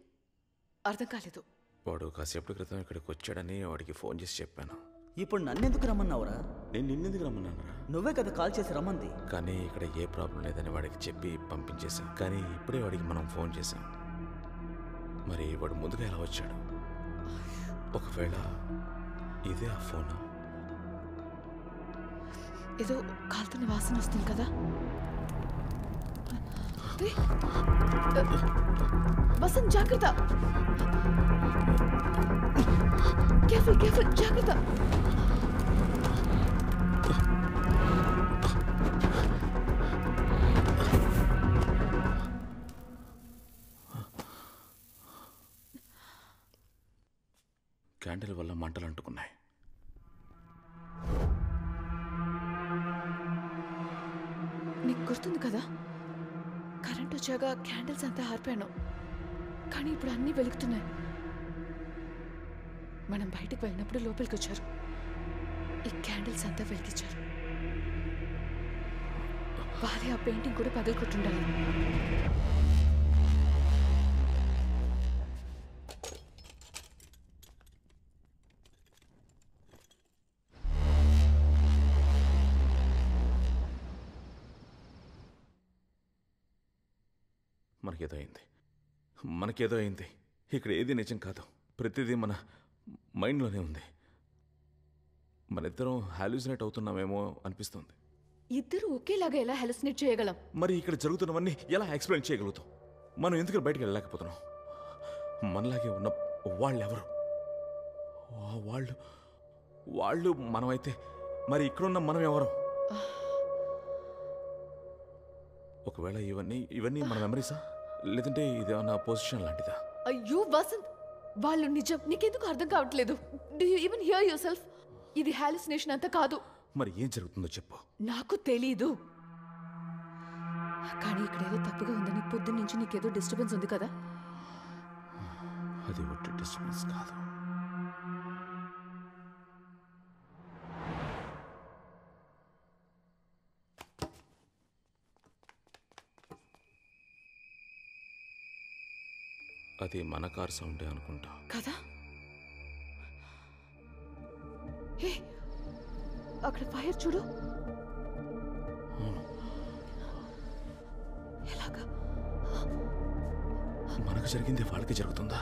అర్థం కాలేదు. వాడు కాసేపటి క్రితం ఇక్కడికి వచ్చాడని వాడికి ఫోన్ చేసి చెప్పాను. ఇప్పుడు నన్నెందుకు రమ్మన్నావురా? నేను నిన్నెందుకు రమ్మన్నానురా? నువ్వే కదా కాల్ చేసి రమ్మంది. కానీ ఇక్కడ ఏ ప్రాబ్లం లేదని వాడికి చెప్పి పంపించేశాం. కానీ ఇప్పుడే వాడికి మనం ఫోన్ చేశాం. మరి వాడు ముందుగా ఎలా వచ్చాడు? ఒకవేళ ఇదే ఆ ఫోనా? ఏదో కాలుతున్న వాసన వస్తుంది కదా. వసంత్ జాగ్రత్త, కేర్ఫుల్ కేర్ఫుల్, జాగ్రత్త. క్యాండిల్ వల్ల మంటలు అంటుకున్నాయి. నీకు గుర్తుంది కదా, కరెంట్ వచ్చాక క్యాండిల్స్ అంతా ఆర్పాను, కానీ ఇప్పుడు అన్నీ వెలుగుతున్నాయి. మనం బయటకు వెళ్ళినప్పుడు లోపలికి వచ్చారు, ఈ క్యాండిల్స్ అంతా వెలిగించారు. వాళ్ళే ఆ పెయింటింగ్ కూడా పగలగొట్టుండాలి. మనకేదో అయింది. ఇక్కడ ఏది నిజం కాదు, ప్రతిదీ మన మైండ్లోనే ఉంది. మన ఇద్దరం హాల్యూసినేట్ అవుతున్నామేమో అనిపిస్తుంది. ఇద్దరు ఒకేలాగా ఎలా హాలుసినేట్ చేయగలం? మరి ఇక్కడ జరుగుతున్నవన్నీ ఎలా ఎక్స్ప్లెయిన్ చేయగలుగుతాం? మనం ఎందుకు బయటకు వెళ్ళలేకపోతున్నాం? మనలాగే ఉన్న వాళ్ళెవరు? వాళ్ళు మనమైతే మరి ఇక్కడున్న మనం ఎవరు? ఒకవేళ ఇవన్నీ మన మెమరీసా, లేదంటే ఇదేమన్నా పొజిషన్ లాంటిదా? అయ్యో వసంత్, వాళ్ళు నిజం. నీకెందుకు అర్థం కావట్లేదు? Do you even here your self? ఇది హాలుసినేషన్ అంతా కాదు. మరి ఏం జరుగుతుందో చెప్పు. నాకు తెలీదు, కానీ ఇక్కడ ఏదో తప్పుగా ఉందని పొద్దున్న నుంచి నీకేదో డిస్టర్బెన్స్ ఉంది కదా. అది ఒట్టి డిస్టర్బెన్స్ కాదు. అది మన కార్ సౌండే అనుకుంటా కదా. హే, అక్కడ ఫైర్ చూడు. ఎలాగా? మనకు జరిగింది వాళ్ళకి జరుగుతుందా?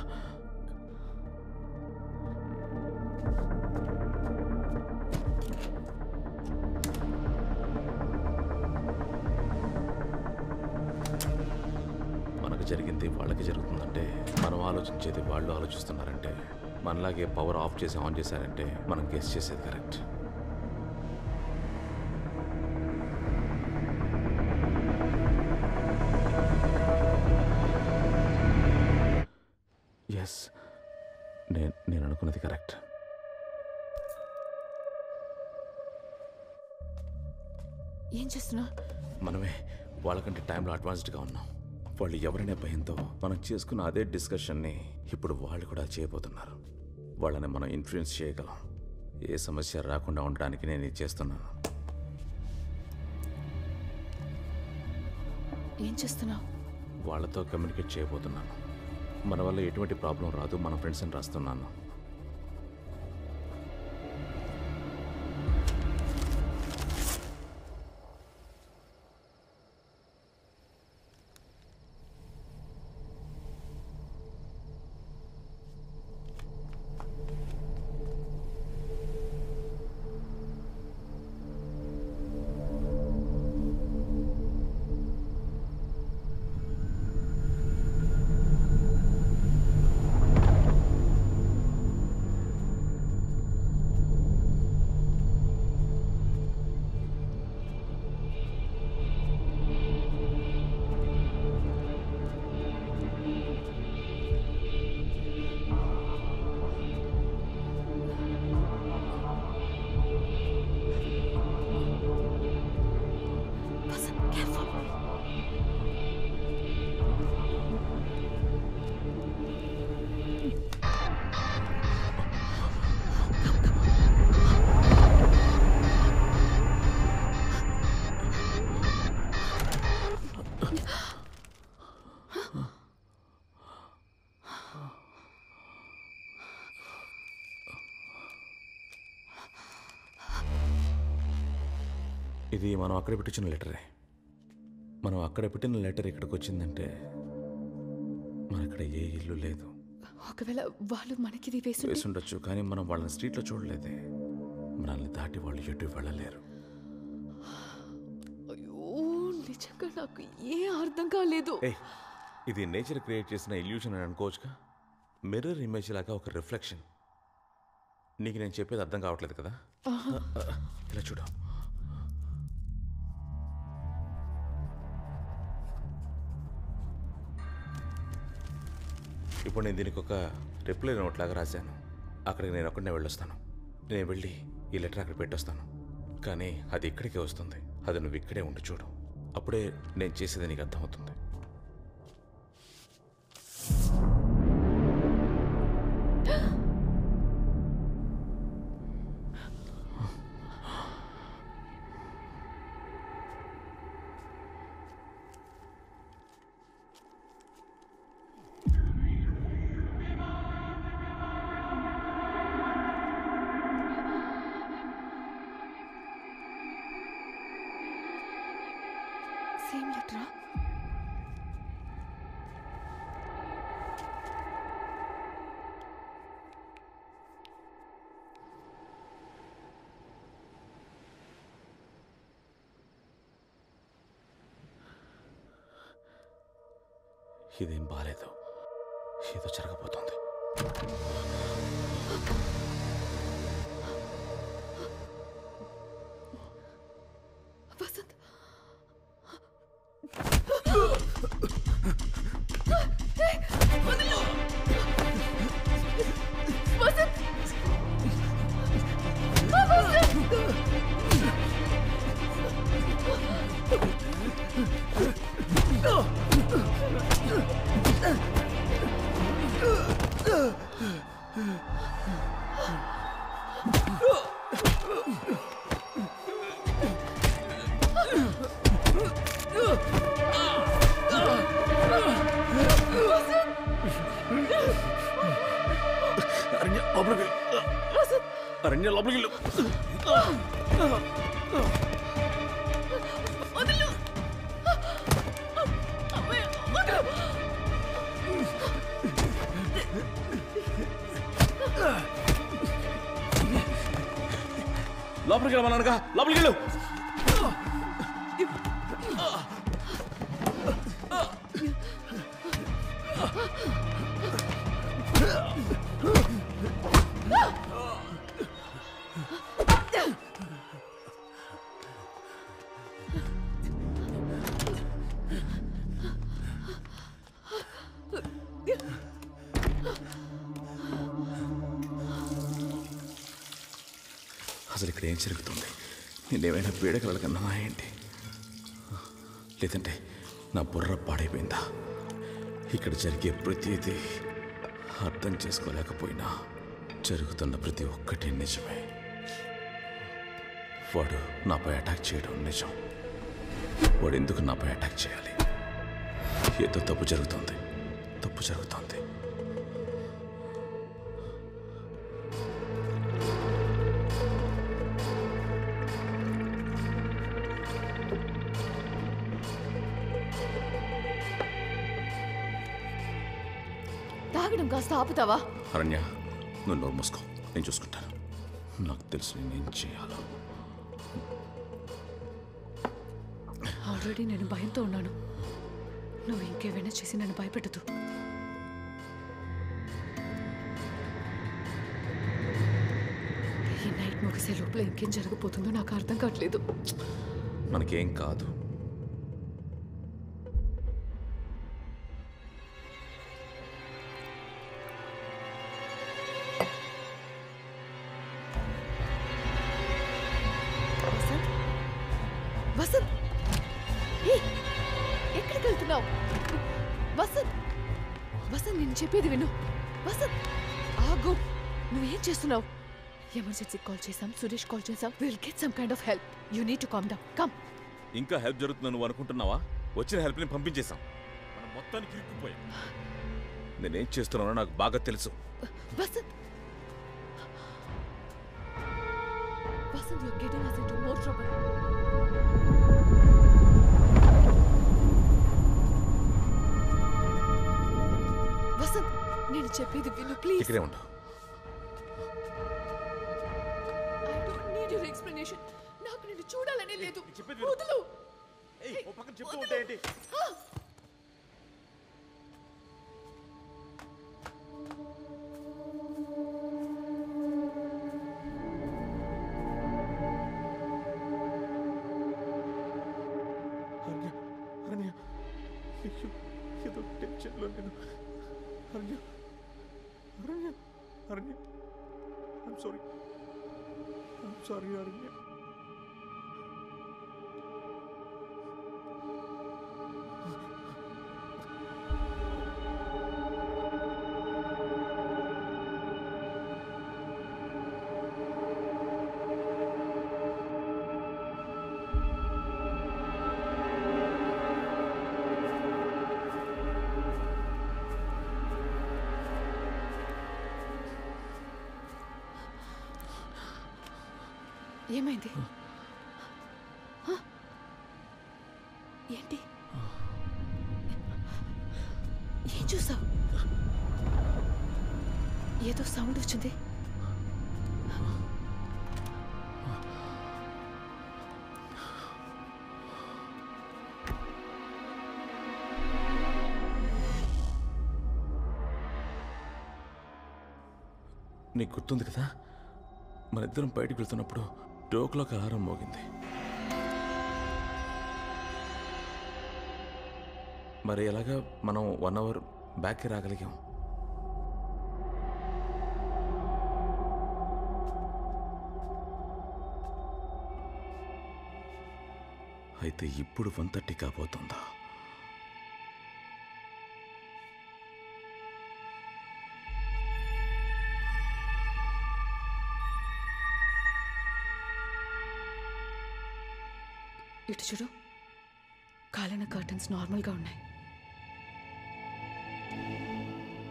మనకు జరిగింది వాళ్ళకి జరుగుతుందంటే, మనం ఆలోచించేది వాళ్ళు ఆలోచిస్తున్నారంటే, మనలాగే పవర్ ఆఫ్ చేసి ఆన్ చేశారంటే మనం గెస్ చేసేది కరెక్ట్. ఎస్, నేను అనుకున్నది కరెక్ట్. ఏం చేస్తున్నా? మనమే వాళ్ళకంటే టైంలో అడ్వాన్స్డ్గా ఉన్నాం. వాళ్ళు ఎవరైనా భయంతో మనం చేసుకున్న అదే డిస్కషన్ని ఇప్పుడు వాళ్ళు కూడా చేయబోతున్నారు. వాళ్ళని మనం ఇన్ఫ్లుయెన్స్ చేయగలం. ఏ సమస్య రాకుండా ఉండడానికి నేను ఇది చేస్తున్నాను. ఏం చేస్తున్నావు? వాళ్ళతో కమ్యూనికేట్ చేయబోతున్నాను. మన వల్ల ఎటువంటి ప్రాబ్లం రాదు, మన ఫ్రెండ్స్ అని రాస్తున్నాను. ఇది మనం అక్కడ పెట్టించిన లెటరే. మనం అక్కడ పెట్టిన లెటర్ ఇక్కడికి వచ్చిందంటే మన ఇక్కడ ఏ ఇల్లు లేదు. ఒకవేళ వాళ్ళు మనకి ఇది వేసుండొచ్చు, కానీ మనం వాళ్ళని స్ట్రీట్లో చూడలేదే. మనల్ని దాటి వాళ్ళు ఎటు వెళ్ళలేరు. అయ్యో నిజంగా నాకు ఏ అర్థం కాలేదు. ఇది నేచర్ క్రియేట్ చేసిన ఇల్యూషన్ అని అనుకోవచ్చుగా. మిర్రర్ ఇమేజ్ లాగా ఒక రిఫ్లెక్షన్. నీకు నేను చెప్పేది అర్థం కావట్లేదు కదా? ఇలా చూడు. ఇప్పుడు నేను దీనికి ఒక రిప్లై నోట్ లాగా రాశాను. అక్కడికి నేను ఒక్కడనే వెళ్ళొస్తాను. నేను వెళ్ళి ఈ లెటర్ అక్కడ పెట్టొస్తాను. కానీ అది ఇక్కడికే వస్తుంది. అది నువ్వు ఇక్కడే ఉండి చూడు. అప్పుడే నేను చేసేది నీకు అర్థమవుతుంది. సేమ్ లెటరా? ఇదేం బాలేదు. ఏదో జరగబోతోంది. వసంత్ వదలు. వసంత్ అరణ్య లోపలికి వెళ్ళు. వదలు. లోపలికి వెళ్ళమన్నానుగా, లోపలికి వెళ్ళు. అసలు ఇక్కడ ఏం జరుగుతుంది? నేనేమైనా పీడకలకన్నా ఏంటి? లేదంటే నా బుర్ర పాడైపోయిందా? ఇక్కడ జరిగే ప్రతిదీ అర్థం చేసుకోలేకపోయినా జరుగుతున్న ప్రతి ఒక్కటి నిజమే. వాడు నాపై అటాక్ చేయడం నిజం. వాడు ఎందుకు నాపై అటాక్ చేయాలి? ఏదో తప్పు జరుగుతుంది. తప్పు జరుగుతుంది. తాగడం కాస్త ఆపుతావా? అరణ్య, నువ్వు నోరు మూసుకో. నేను చూసుకుంటాను. నాకు తెలుసు నేనేం చేయాలో. ఆల్రెడీ నేను భయంతో ఉన్నాను. నువ్వు ఇంకేమైనా చేసి నన్ను భయపెట్టదు. ఈ నైట్ ముగిసే లోపల ఇంకేం జరగబోతుందో నాకు అర్థం కావట్లేదు. మనకేం కాదు. వసంత్, వసంత్, ఎక్కడికి వెళ్తున్నావు? వసంత్, వసంత్, నేను చెప్పేది విను. వసంత్, ఆగు. నువ్వేం చేస్తున్నావు? ఎమర్జెన్సీ కాల్ చేసాం, సురేష్ కాల్ చేసాం. Will get some kind of help. You need to calm down. Come. ఇంకా హెల్ప్ జరుగుతుందని నువ్వు అనుకుంటున్నావా? వచ్చిన హెల్ప్ని పంపించేశాం. మనం మొత్తానికి ఇరుక్కుపోయాం. నేనేం చేస్తున్నానో నాకు బాగా తెలుసు. Vasant, Vasant, you're getting us into more trouble. Vasant, నేను చెప్పేది విను ప్లీజ్. ఇక్కడే ఉండు. I don't need your explanation. నాకు నిన్ను చూడాలనే లేదు. వదులు. ఓ పక్కన చెప్తూ ఉంటే ఏంటి? ఏదో టెన్షన్లో నేను అరణ్య అరణ్య అరణ్య ఐమ్ సారీ అరణ్య. ఏమైంది? ఏంటి? ఏం చూసావు? ఏదో సౌండ్ వచ్చింది. నీకు గుర్తుంది కదా, మన ఇద్దరం బయటకు వెళ్తున్నప్పుడు డోక్లోకి అలారం మోగింది. మరి ఎలాగా మనం 1 అవర్ బ్యాక్కి రాగలిగాం? అయితే ఇప్పుడు 1:30 కాబోతుందా? ఇటు చూడు, కాలిన కర్టన్స్ నార్మల్గా ఉన్నాయి.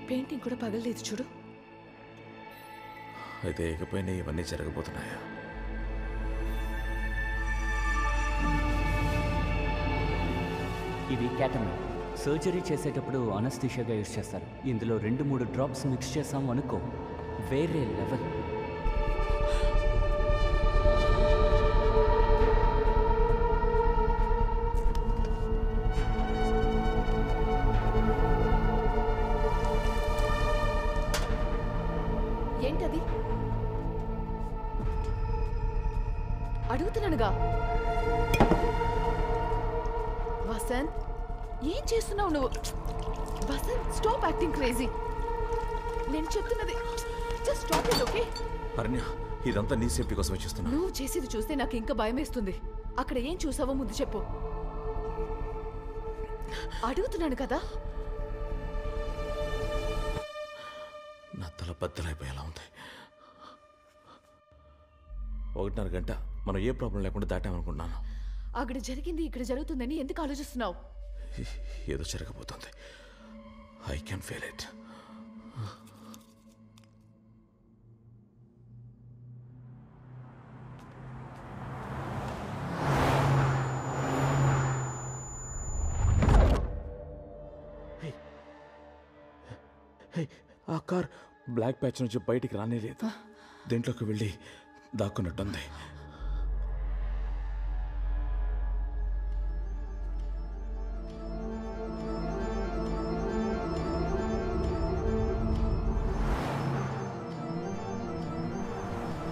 పెయింటింగ్ కూడా పగలలేదు చూడు. అయితే ఇకపైన ఇవన్నీ జరగబోతున్నాయా? ఇది క్యాటమిన్. సర్జరీ చేసేటప్పుడు అనస్థీషియాగా యూజ్ చేస్తారు. ఇందులో 2-3 డ్రాప్స్ మిక్స్ చేసాం అనుకో, వేరే లెవెల్. ఏంటది? అడుగుతున్నానుగా. వసంత్, ఏం చేస్తున్నావు నువ్వు? Vasanth, stop acting crazy. నేను చెప్తున్నది జస్ట్ స్టాప్ ఇట్, ఓకే? అరణ్య, ఇదంతా నీ సేఫ్టీ కోసమే చేస్తున్నా. నువ్వు చేసేది చూస్తే నాకు ఇంకా భయం వేస్తుంది. అక్కడ ఏం చూసావో ముందు చెప్పు. అడుగుతున్నాను కదా. నా తల బద్దలైపోయేలా ఉంది. 1:30 గంట మనం ఏ ప్రాబ్లం లేకుండా దాటామనుకున్నాను. అక్కడ జరిగింది ఇక్కడ జరుగుతుందని ఎందుకు ఆలోచిస్తున్నావు? ఏదో జరగబోతుంది. I can feel it. ఆ కార్ బ్లాక్ ప్యాచ్ నుంచి బయటికి రానేలేదు. దీంట్లోకి వెళ్ళి దాక్కున్నట్టుంది.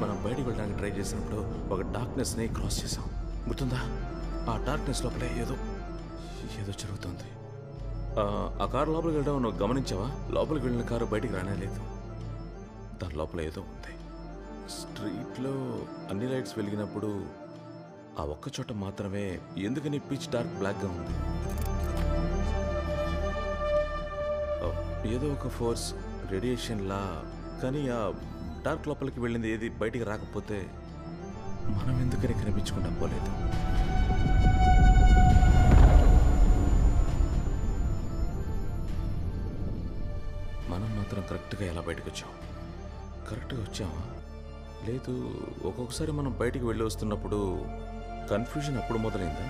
మనం బయటికి వెళ్ళడానికి ట్రై చేసినప్పుడు ఒక డార్క్నెస్ని క్రాస్ చేసాం, గుర్తుందా? ఆ డార్క్నెస్ లోపలే ఏదో జరుగుతుంది. ఆ కారు లోపలికి వెళ్ళడం నువ్వు గమనించావా? లోపలికి వెళ్ళిన కారు బయటికి రానేలేదు. దాని లోపల ఏదో ఉంది. స్ట్రీట్లో అన్ని లైట్స్ వెలిగినప్పుడు ఆ ఒక్క చోట మాత్రమే ఎందుకని పిచ్ డార్క్ బ్లాక్గా ఉంది. ఏదో ఒక ఫోర్స్, రేడియేషన్లా. కానీ ఆ డార్క్ లోపలికి వెళ్ళింది ఏది బయటికి రాకపోతే మనం ఎందుకని కనిపించకుండా పోలేదు. మనం మాత్రం కరెక్ట్గా ఎలా బయటకు వచ్చాం? కరెక్ట్గా వచ్చామా లేదు, ఒక్కొక్కసారి మనం బయటికి వెళ్ళి వస్తున్నప్పుడు కన్ఫ్యూజన్ అప్పుడు మొదలైందా?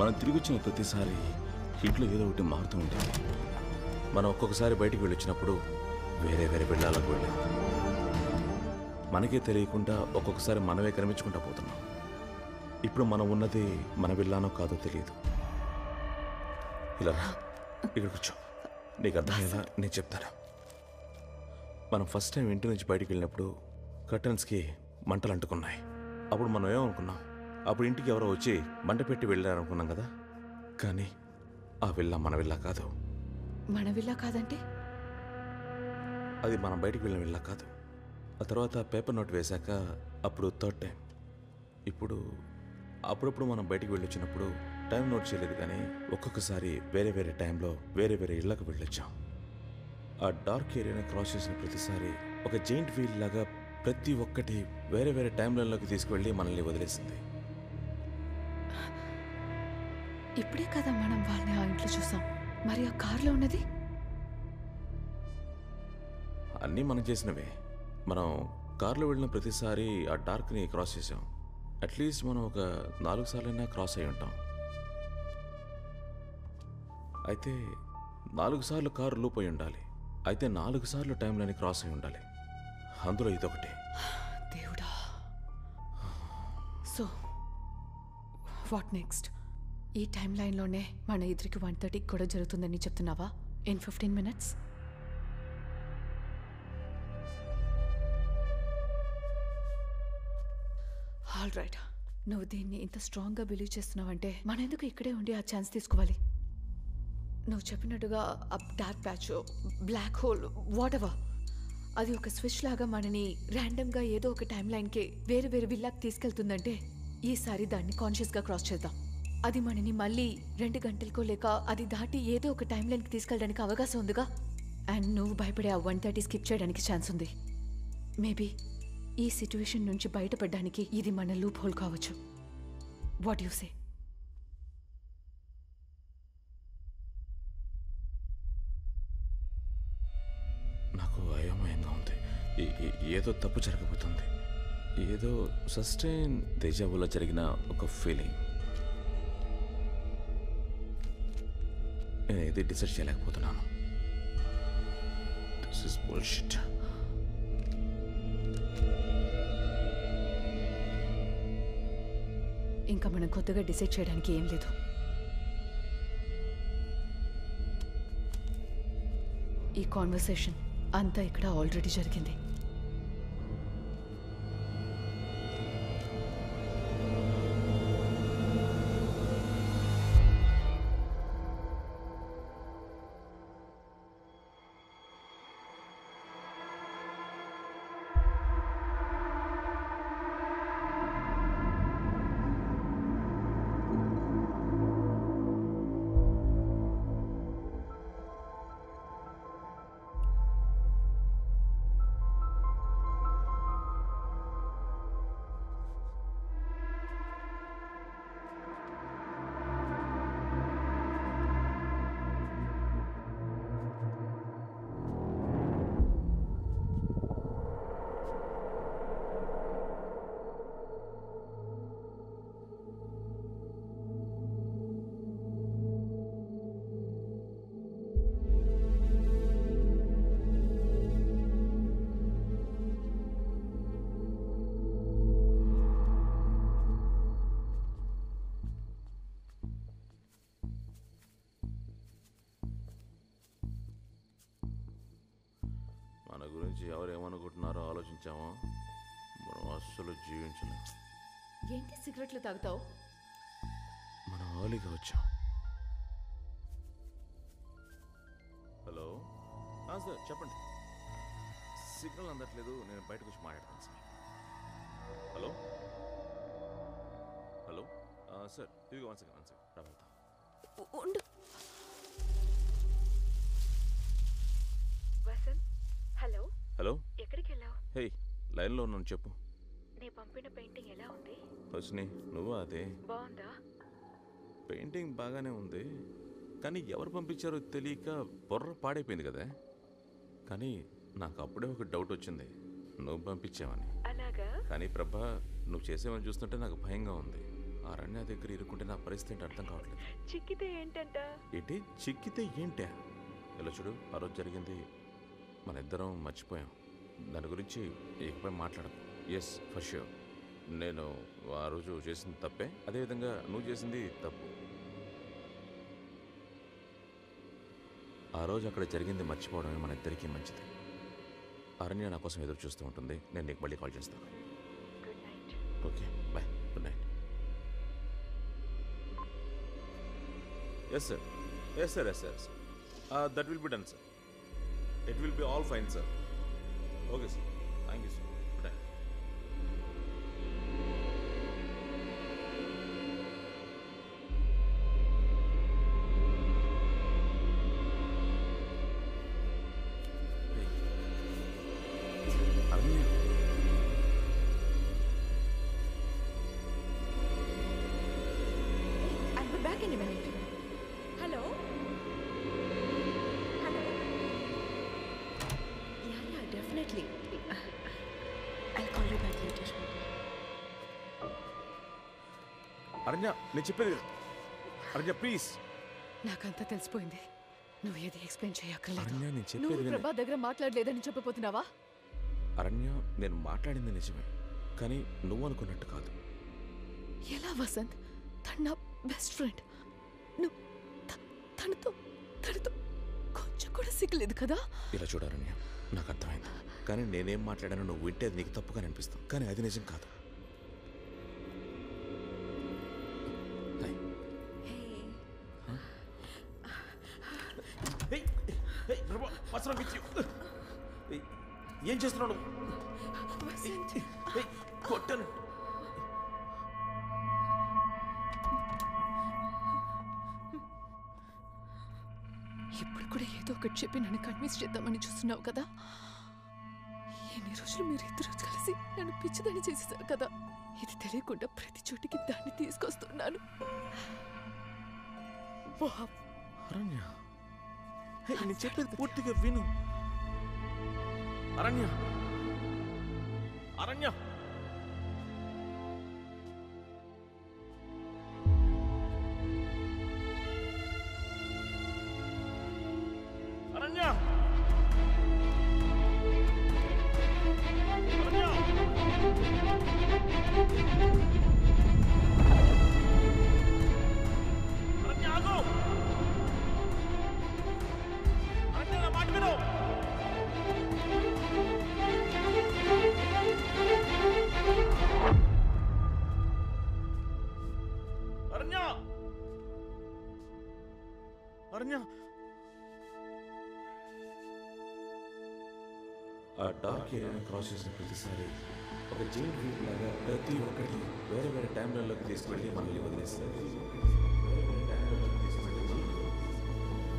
మనం తిరిగి వచ్చిన ప్రతిసారి ఇంట్లో ఏదో ఒకటి మారుతూ ఉంటుంది. మనం ఒక్కొక్కసారి బయటికి వెళ్ళొచ్చినప్పుడు వేరే వేరే వెళ్ళాలకు వెళ్ళాం. మనకే తెలియకుండా ఒక్కొక్కసారి మనమే కనిపించుకుంటా పోతున్నాం. ఇప్పుడు మనం ఉన్నది మన వెళ్ళానో కాదో తెలియదు. ఇలా ఇక్కడ కూర్చో, నీకు అర్థమయ్యేలా నేను చెప్తాను. మనం ఫస్ట్ టైం ఇంటి నుంచి బయటికి వెళ్ళినప్పుడు కర్టన్స్కి మంటలు అంటుకున్నాయి. అప్పుడు మనం ఏమనుకున్నాం? అప్పుడు ఇంటికి ఎవరో వచ్చి మంట పెట్టి వెళ్ళారనుకున్నాం కదా. కానీ ఆ విల్లా మన విల్లా కాదు. మన విల్లా కాదంటే? అది మనం బయటికి వెళ్ళిన విల్లా కాదు. ఆ తర్వాత పేపర్ నోట్ వేశాక అప్పుడు థర్డ్ టైం. ఇప్పుడు అప్పుడప్పుడు మనం బయటికి వెళ్ళొచ్చినప్పుడు టైం నోట్ చేయలేదు, కానీ ఒక్కొక్కసారి వేరే వేరే టైంలో వేరే వేరే ఇళ్లకు వెళ్ళొచ్చాం. ఆ డార్క్ ఏరియాని క్రాస్ చేసిన ప్రతిసారి ఒక జెయింట్ వీల్ లాగా ప్రతి ఒక్కటి వేరే వేరే టైంలలోకి తీసుకువెళ్ళి మనల్ని వదిలేసింది. ఇప్పుడే కదా మనం వాళ్ళని ఆ ఇంట్లో చూసాం. మరి ఆ కార్లో ఉన్నది? అన్నీ మనం చేసినవే. మనం కార్లో వెళ్ళిన ప్రతిసారి ఆ డార్క్ని క్రాస్ చేసాం. అట్లీస్ట్ మనం ఒక 4 సార్లైనా క్రాస్ అయి ఉంటాం. అయితే 4 సార్లు కారు లూప్ అయి ఉండాలి. అయితే 4 సార్లు టైంలోని క్రాస్ అయి ఉండాలి. అందులో ఇదొకటి. దేవుడా. So what next? ఈ టైం లైన్లోనే మన ఇద్దరికి 1:30 కూడా జరుగుతుందని చెప్తున్నావా? In 15 minutes? All right. నువ్వు దీన్ని ఇంత స్ట్రాంగ్గా బిలీవ్ చేస్తున్నావంటే మనం ఎందుకు ఇక్కడే ఉండి ఆ ఛాన్స్ తీసుకోవాలి? నువ్వు చెప్పినట్టుగా ఆ dark patch, black hole, whatever, అది ఒక స్విచ్ లాగా మనని ర్యాండమ్గా ఏదో ఒక టైం లైన్కి వేరే వేరే విల్లాకి తీసుకెళ్తుందంటే ఈసారి దాన్ని కాన్షియస్గా క్రాస్ చేద్దాం. అది మనని మళ్ళీ 2 గంటలకో లేక అది దాటి ఏదో ఒక టైం లైన్కి తీసుకెళ్ళడానికి అవకాశం ఉందిగా. అండ్ నువ్వు భయపడే ఆ 1:30 స్కిప్ చేయడానికి ఛాన్స్ ఉంది. మేబీ ఈ సిచ్యువేషన్ నుంచి బయటపడడానికి ఇది మన లూప్ హోల్ కావచ్చు. What you say? నాకు అయోమయంగా ఉంది. ఏదో తప్పు జరగబోతుంది. ఏదో సస్టైన్ దేజావులో జరిగిన ఒక ఫీలింగ్. నేను ఏది డిసైడ్ చేయలేకపోతున్నాను. This is bullshit. ఇంకా మనం కొత్తగా డిసైడ్ చేయడానికి ఏం లేదు. ఈ కాన్వర్సేషన్ అంతా ఇక్కడ ఆల్రెడీ జరిగింది. మన గురించి ఎవరేమనుకుంటున్నారో ఆలోచించామో మనం అస్సలు జీవించలేం. ఏంటి సిగరెట్లు తాగుతావు? మనం ఆలీగా వచ్చాం. హలో సార్, చెప్పండి. సిగ్నల్ అందట్లేదు, నేను బయటకు వచ్చి మాట్లాడతాను సార్. హలో హలో సార్, ఇదిగో 1 సెకండ్ రా వెళ్తాం. ఉండు. వసంత్, హలో. హలో, ఎక్కడికి వెళ్ళావు? హే, లైన్లో ఉన్నాను, చెప్పు. నీ పంపిన పెయింటింగ్ ఎలా ఉంది? వచ్చిని నువ్వు అదే. బాగుందా? పెయింటింగ్ బాగానే ఉంది, కానీ ఎవరు పంపించారో తెలియక బుర్ర పాడైపోయింది కదా. కానీ నాకు అప్పుడే ఒక డౌట్ వచ్చింది. నువ్వు పంపించావని. అలాగా? కానీ ప్రభా, నువ్వు చేసేవని చూస్తుంటే నాకు భయంగా ఉంది. ఆ అరణ్య దగ్గర ఇరుక్కుంటే నా పరిస్థితి ఏంటి అర్థం కావట్లేదు. చిక్కితే ఏంటంట? ఏంటి చిక్కితే ఏంటా? ఇలా చూడు, ఆ రోజు జరిగింది మన ఇద్దరం మర్చిపోయాం. దాని గురించి ఇకపై మాట్లాడకు. Yes, for sure. నేను ఆ రోజు చేసింది తప్పే, అదేవిధంగా నువ్వు చేసింది తప్పు. ఆ రోజు అక్కడ జరిగింది మర్చిపోవడమే మన ఇద్దరికీ మంచిది. అరణ్య నా కోసం ఎదురు చూస్తూ ఉంటుంది. నేను నీకు మళ్ళీ కాల్ చేస్తాను. Okay, bye. Good night. Yes sir, yes sir, yes sir. That will be done sir. It will be all fine sir. Okay sir, thank you sir. Good night. I'll be back in a minute. Hello? Hello? Yeah, definitely. I'll call you back later. అరణ్య, నేను చెప్పేది అరణ్య, please. నాకంతా తెలిసిపోయింది. నువ్వు ఏది explain చేయక్కర్లేదు. అరణ్య, నేను నువ్వు చెప్పేది ప్రభా దగ్గర మాట్లాడలేదని చెప్పబోతున్నావా? అరణ్య, నేను మాట్లాడింది నిజమే, కానీ నువ్వు అనుకున్నట్టు కాదు. ఎలా వసంత్? తను నా బెస్ట్ ఫ్రెండ్. నువ్వు తనతో కొంచెం కూడా సిగ్గలేదు కదా? ఇలా చూడాలన్నయ్య, నాకు అర్థమైంది. కానీ నేనేం మాట్లాడానో నువ్వు వింటే అది నీకు తప్పుగా అనిపిస్తుంది, కానీ అది నిజం కాదు. ఏం చేస్తున్నావు? కొట్టను. ఇప్పుడు కూడా ఏదో ఒకటి చెప్పి నన్ను కన్విన్స్ చేద్దామని చూస్తున్నావు కదా? ఎన్ని రోజులు మీరు ఇద్దరు కలిసి నన్ను పిచ్చిదాన్ని చేసేసారు కదా? ఇది తెలియకుండా ప్రతి చోటికి దాన్ని తీసుకొస్తున్నాను. అరణ్య, నేను చెప్పేది పూర్తిగా విను. అరణ్య, అరణ్య, అరణ్య, అరణ్య, ఆగు. అరణ్య, నా మాట విను. అరణ్య, అరణ్య. ఆ డార్క్ ఏరియాని క్రాస్ చేసిన ప్రతిసారి ఒక జైన్ వీక్ లాగా ప్రతి ఒక్కటి వేరే వేరే టైంలలోకి తీసుకెళ్ళి మనల్ని వదిలేస్తుంది.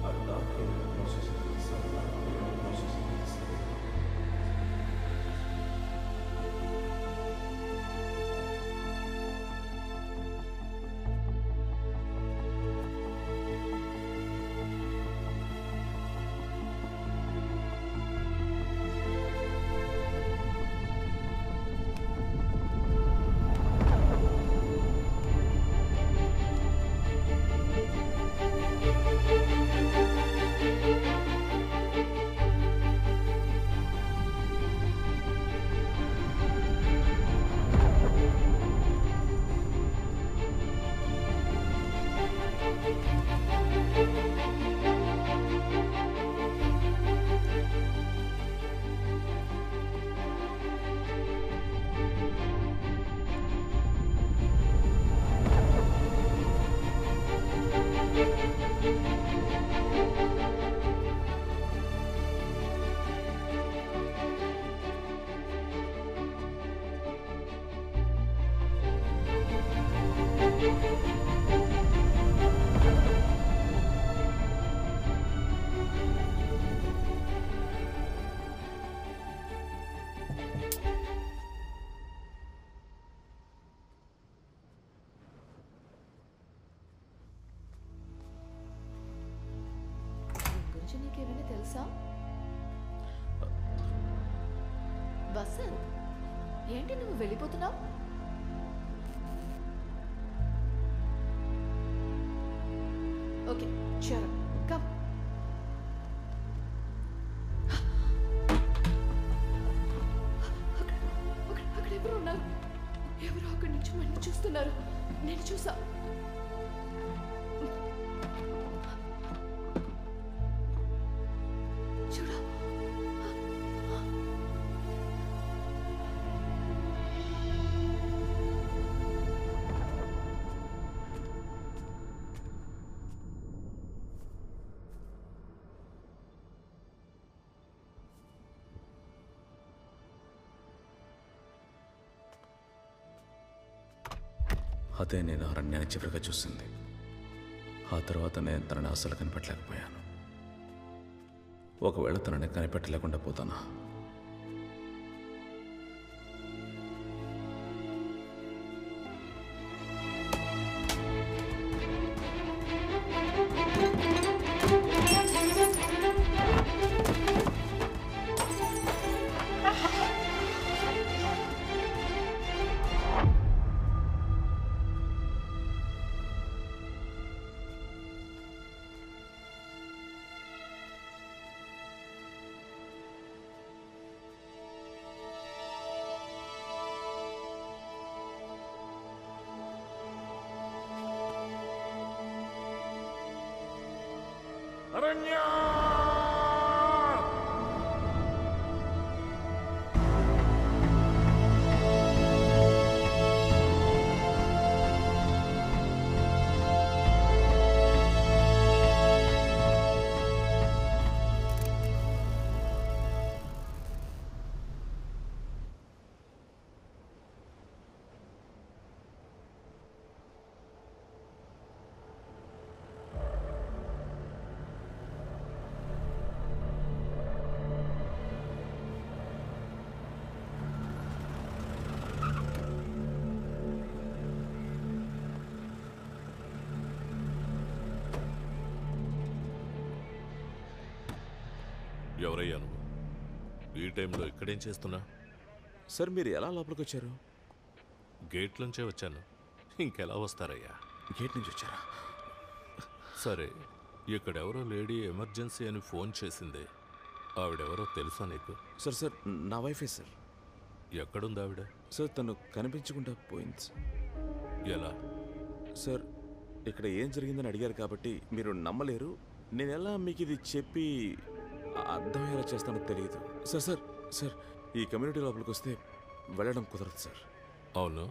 ఆ డార్క్ ఏరియాని క్రాస్ చేసిన ప్రతిసారి నీకేమైనా తెలుసా? వసంత్, ఏంటి నువ్వు వెళ్ళిపోతున్నావు? ఓకే, చలో కమ్. అక్కడ ఎవరు ఉన్నారు? ఎవరో అక్కడి నుంచి మళ్ళీ చూస్తున్నారు. నేను చూసా. చూడు. అదే నేను అరణ్యాన్ని చివరిగా చూసింది. ఆ తర్వాత నేను తనని అస్సలు కనిపెట్టలేకపోయాను. ఒకవేళ తనని కనిపెట్టలేకుండా పోతానా? అరణ్య! ఎవరయ్యా నువ్వు? ఈ టైంలో ఇక్కడేం చేస్తున్నా? సార్, మీరు ఎలా లోపలికి వచ్చారు? గేట్ నుంచే వచ్చాను. ఇంకెలా వస్తారయ్యా? గేట్ నుంచి వచ్చారా? సరే, ఇక్కడెవరో లేడీ ఎమర్జెన్సీ అని ఫోన్ చేసింది. ఆవిడెవరో తెలుసా నీకు? సార్ నా వైఫే సార్. ఎక్కడుంది ఆవిడ? సార్, తను కనిపించకుండా పోయింది సార్. ఎలా? సార్, ఇక్కడ ఏం జరిగిందని అడిగారు కాబట్టి మీరు నమ్మలేరు. నేను ఎలా మీకు ఇది చెప్పి అర్థమయ్యేలా చేస్తానో తెలియదు. సార్ ఈ కమ్యూనిటీ లోపలికి వస్తే వెళ్ళడం కుదరదు సార్. అవును,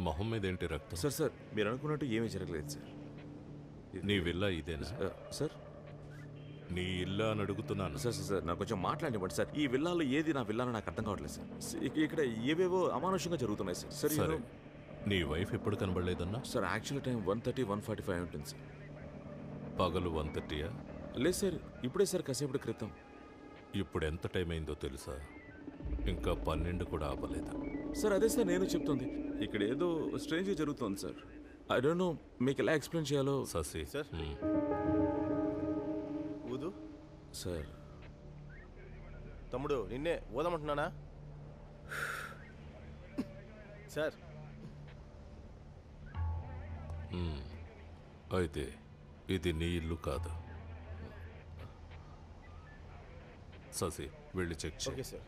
మొహం మీద ఏంటి రక్తం? సార్ మీరు అనుకున్నట్టు ఏమీ జరగలేదు సార్. నీ విల్లా ఇదేనా? సార్, నీ ఇల్లా అని అడుగుతున్నాను. సార్ నాకు కొంచెం మాట్లాడివ్వండి సార్. ఈ విల్లాలో ఏది నా విల్లానో నాకు అర్థం కావట్లేదు సార్. ఇక్కడ ఏవేవో అమానుషంగా జరుగుతున్నాయి సార్. సరే, నీ వైఫ్ ఎప్పుడు కనబడలేదన్నా? సార్, యాక్చువల్ టైం 1:30, 1:45 ఉంటుంది సార్. పగలు 1:30? లేదు సార్, ఇప్పుడే సార్, కాసేపటి క్రితం. ఇప్పుడు ఎంత టైం అయిందో తెలుసా? ఇంకా 12 కూడా ఆపలేదు. సార్, అదే సార్ నేను చెప్తుంది. ఇక్కడ ఏదో స్ట్రేంజ్ జరుగుతుంది సార్. ఐ డోంట్ నో మీకు ఎలా ఎక్స్ప్లెయిన్ చేయాలో. ససి సార్, ఊదు. సార్, తమ్ముడు నిన్నే ఊదమంటున్నానా? సార్, అయితే ఇది నీ ఇల్లు కాదు. ససి, వెళ్ళి చెక్ చేయి. Okay sir.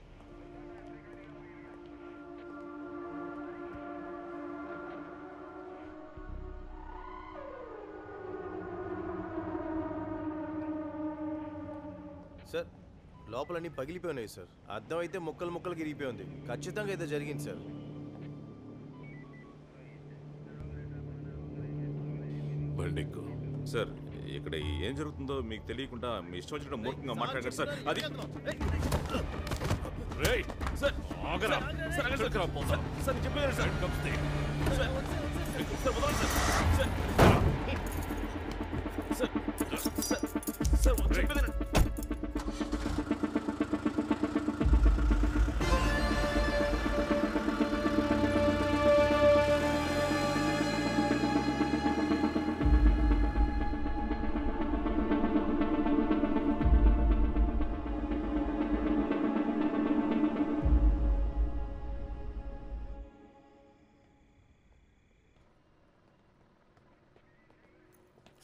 సార్, లోపలన్నీ పగిలిపోయినాయి సార్. అద్దం అయితే ముక్కలు ముక్కలు ఇరిగిపోయి ఉంది. ఖచ్చితంగా ఏదో జరిగింది సార్. బండిక్కు. సార్, ఇక్కడ ఏం జరుగుతుందో మీకు తెలియకుండా మీ ఇష్టం వచ్చినట్టు మూర్ఖంగా మాట్లాడారు సార్. అది సార్ చెప్పారు సార్.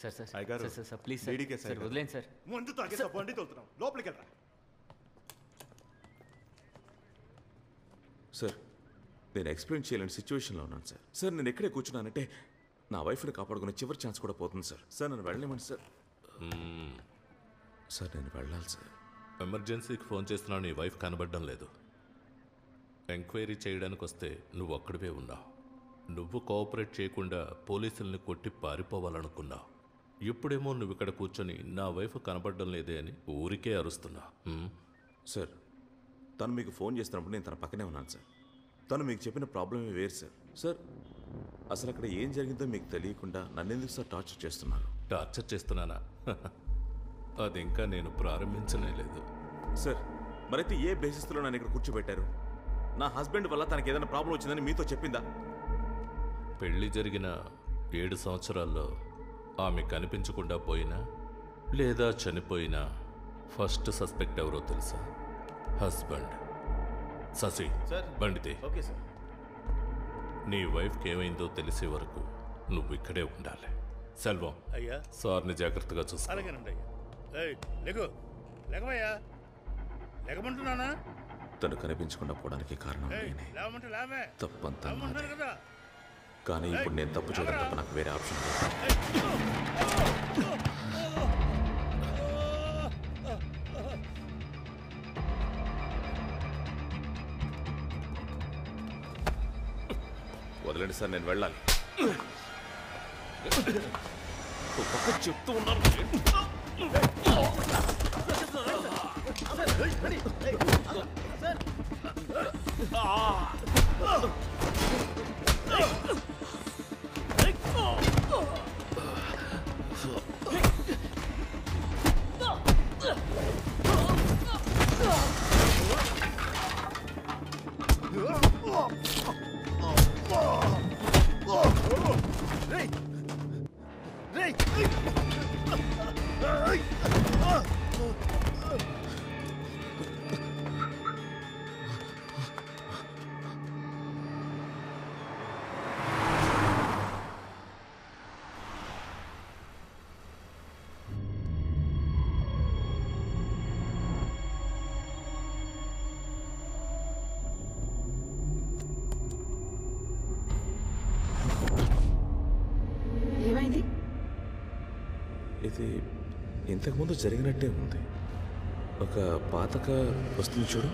సార్ సార్ అయ్యగారు, సార్ సార్ ప్లీజ్ సార్ వీడికే సార్ వదిలేండి సార్. ముందు తాగేసా బండి తోలుతున్నాం, లోపలికి వెళ్ళరా. సార్ నేను ఎక్స్ప్లెయిన్ చేయలేని సిచ్యువేషన్లో ఉన్నాను సార్. సార్ నేను ఎక్కడే కూర్చున్నానంటే నా వైఫ్ని కాపాడుకునే చివరి ఛాన్స్ కూడా పోతుంది సార్. సార్ నన్ను వెళ్ళలేమండి సార్. సార్ నేను వెళ్ళాలి సార్. ఎమర్జెన్సీకి ఫోన్ చేస్తున్నా నీ వైఫ్ కనబడడం లేదు. ఎంక్వైరీ చేయడానికి వస్తే నువ్వు అక్కడివే ఉన్నావు. నువ్వు కోఆపరేట్ చేయకుండా పోలీసుల్ని కొట్టి పారిపోవాలనుకున్నావు. ఇప్పుడేమో నువ్వు ఇక్కడ కూర్చొని నా వైఫ్ కనబడడం లేదే అని ఊరికే అరుస్తున్నా. సార్ తను మీకు ఫోన్ చేస్తున్నప్పుడు నేను తన పక్కనే ఉన్నాను సార్. తను మీకు చెప్పిన ప్రాబ్లమే వేరు సార్. సార్ అసలు అక్కడ ఏం జరిగిందో మీకు తెలియకుండా నన్నెందుకు సార్ టార్చర్ చేస్తున్నారు? టార్చర్ చేస్తున్నానా? అది ఇంకా నేను ప్రారంభించనే లేదు. సార్ మరైతే ఏ బేసిస్లో నన్ను ఇక్కడ కూర్చోబెట్టారు? నా హస్బెండ్ వల్ల తనకి ఏదైనా ప్రాబ్లం వచ్చిందని మీతో చెప్పిందా? పెళ్లి జరిగిన 7 సంవత్సరాల్లో ఆమె కనిపించకుండా పోయినా లేదా చనిపోయినా ఫస్ట్ సస్పెక్ట్ ఎవరో తెలుసా? హస్బెండ్. శశి బండితే. Okay sir. నీ వైఫ్కి ఏమైందో తెలిసే వరకు నువ్వు ఇక్కడే ఉండాలి. సెల్వం అయ్యా సార్ని జాగ్రత్తగా చూసుకో. అలాగేనండి అయ్యా. లేకు లేకమయ్యా, లేకమంటున్నానా? తను కనిపించకుండా పోవడానికి కారణం నేనే. లేవమంటే లేవే, తప్పంతా లేవమంటున్నాను నాదే. కదా. కానీ ఇప్పుడు నేను తప్పు చేయడం తప్ప నాకు వేరే ఆప్షన్ లేదు. వదలండి సార్, నేను వెళ్ళాలి. చెప్తూ ఉన్నాను. ఏమైంది? ఇది ఇంతకుముందు జరిగినట్టే ఉంది. ఒక పాత కార్ వస్తుంది చూడు.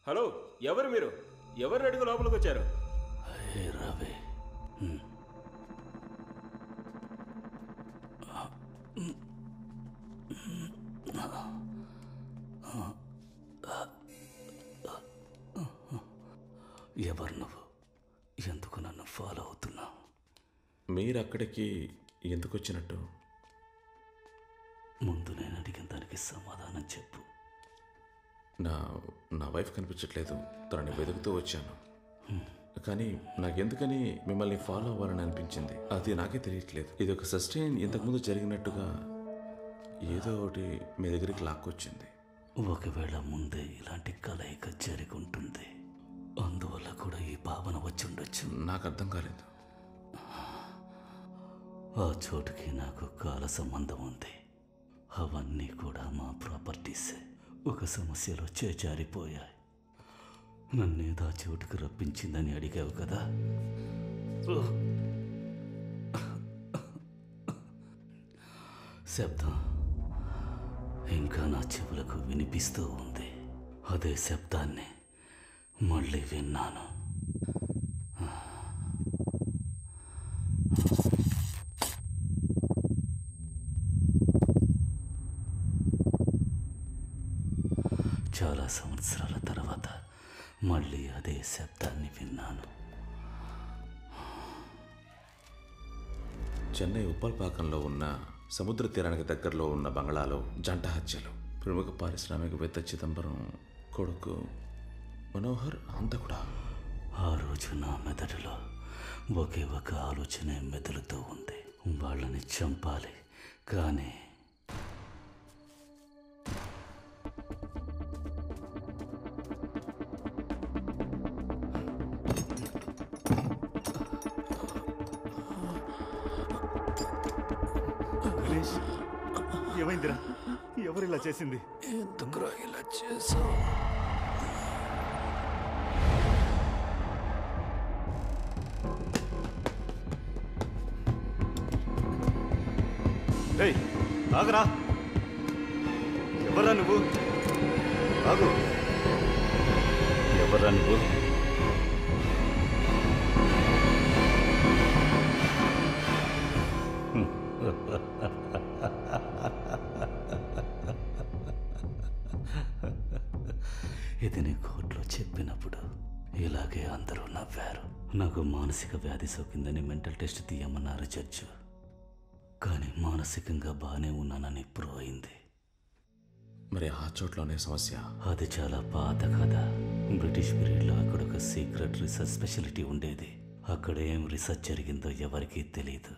హలో, ఎవరు మీరు? ఎవరు అడుగు లోపలికి వచ్చారు? రవి, ఎవరు నువ్వు? ఎందుకు నన్ను ఫాలో అవుతున్నావు? మీరు అక్కడికి ఎందుకు వచ్చినట్టు? ముందు నేను అడిగిన దానికి సమాధానం చెప్పు. నా వైఫ్ కనిపించట్లేదు, తనని వెతుకుతూ వచ్చాను. కానీ నాకెందుకని మిమ్మల్ని ఫాలో అవ్వాలని అనిపించింది, అది నాకే తెలియట్లేదు. ఇది ఒక సస్టైన్ ఇంతకుముందు జరిగినట్టుగా ఏదో ఒకటి మీ దగ్గరికి లాక్కొచ్చింది. ఒకవేళ ముందే ఇలాంటి కలయిక జరిగి ఉండొచ్చు. నాకు అర్థం కాలేదు. ఆ చోటుకి నాకు కాల సంబంధం ఉంది. అవన్నీ కూడా మా ప్రాపర్టీసే. ఒక సమస్యలో చేజారిపోయాయి. నన్నేదో ఆ చోటుకు రప్పించిందని అడిగావు కదా. శబ్దం ఇంకా నా చెవులకు వినిపిస్తూ ఉంది. అదే శబ్దాన్ని మళ్ళీ విన్నాను. చాలా సంవత్సరాల తర్వాత మళ్ళీ అదే శబ్దాన్ని విన్నాను. చెన్నై ఉప్పల్పాకంలో ఉన్న సముద్ర తీరానికి దగ్గరలో ఉన్న బంగ్లాలో జంట హత్యలు. ప్రముఖ పారిశ్రామికవేత్త చిదంబరం కొడుకు మనోహర్ హంతకుడా. ఆ రోజు నా మెదడులో ఒకే ఒక ఆలోచనే మెదులుతూ ఉంది. వాళ్ళని చంపాలి. కానీ ఏమైందిరా? ఎవరు ఇలా చేసింది? ఎందుకురా ఇలా చేసావు? ఏయ్ ఆగరా! ఎవరా నువ్వు? ఆగు! ఎవరా నువ్వు? ఇది నీ కోర్టులో చెప్పినప్పుడు ఇలాగే అందరూ నవ్వారు. నాకు మానసిక వ్యాధి సోకిందని మెంటల్ టెస్ట్ తీయమన్నారు జడ్జు. కానీ మానసికంగా బాగానే ఉన్నానని ప్రూవ్ అయింది. మరి ఆ చోట్లోనే సమస్య. అది చాలా పాత కథ. బ్రిటిష్ పీరియడ్లో అక్కడ ఒక సీక్రెట్ రీసెర్చ్ స్పెషాలిటీ ఉండేది. అక్కడ ఏం రీసెర్చ్ జరిగిందో ఎవరికీ తెలియదు.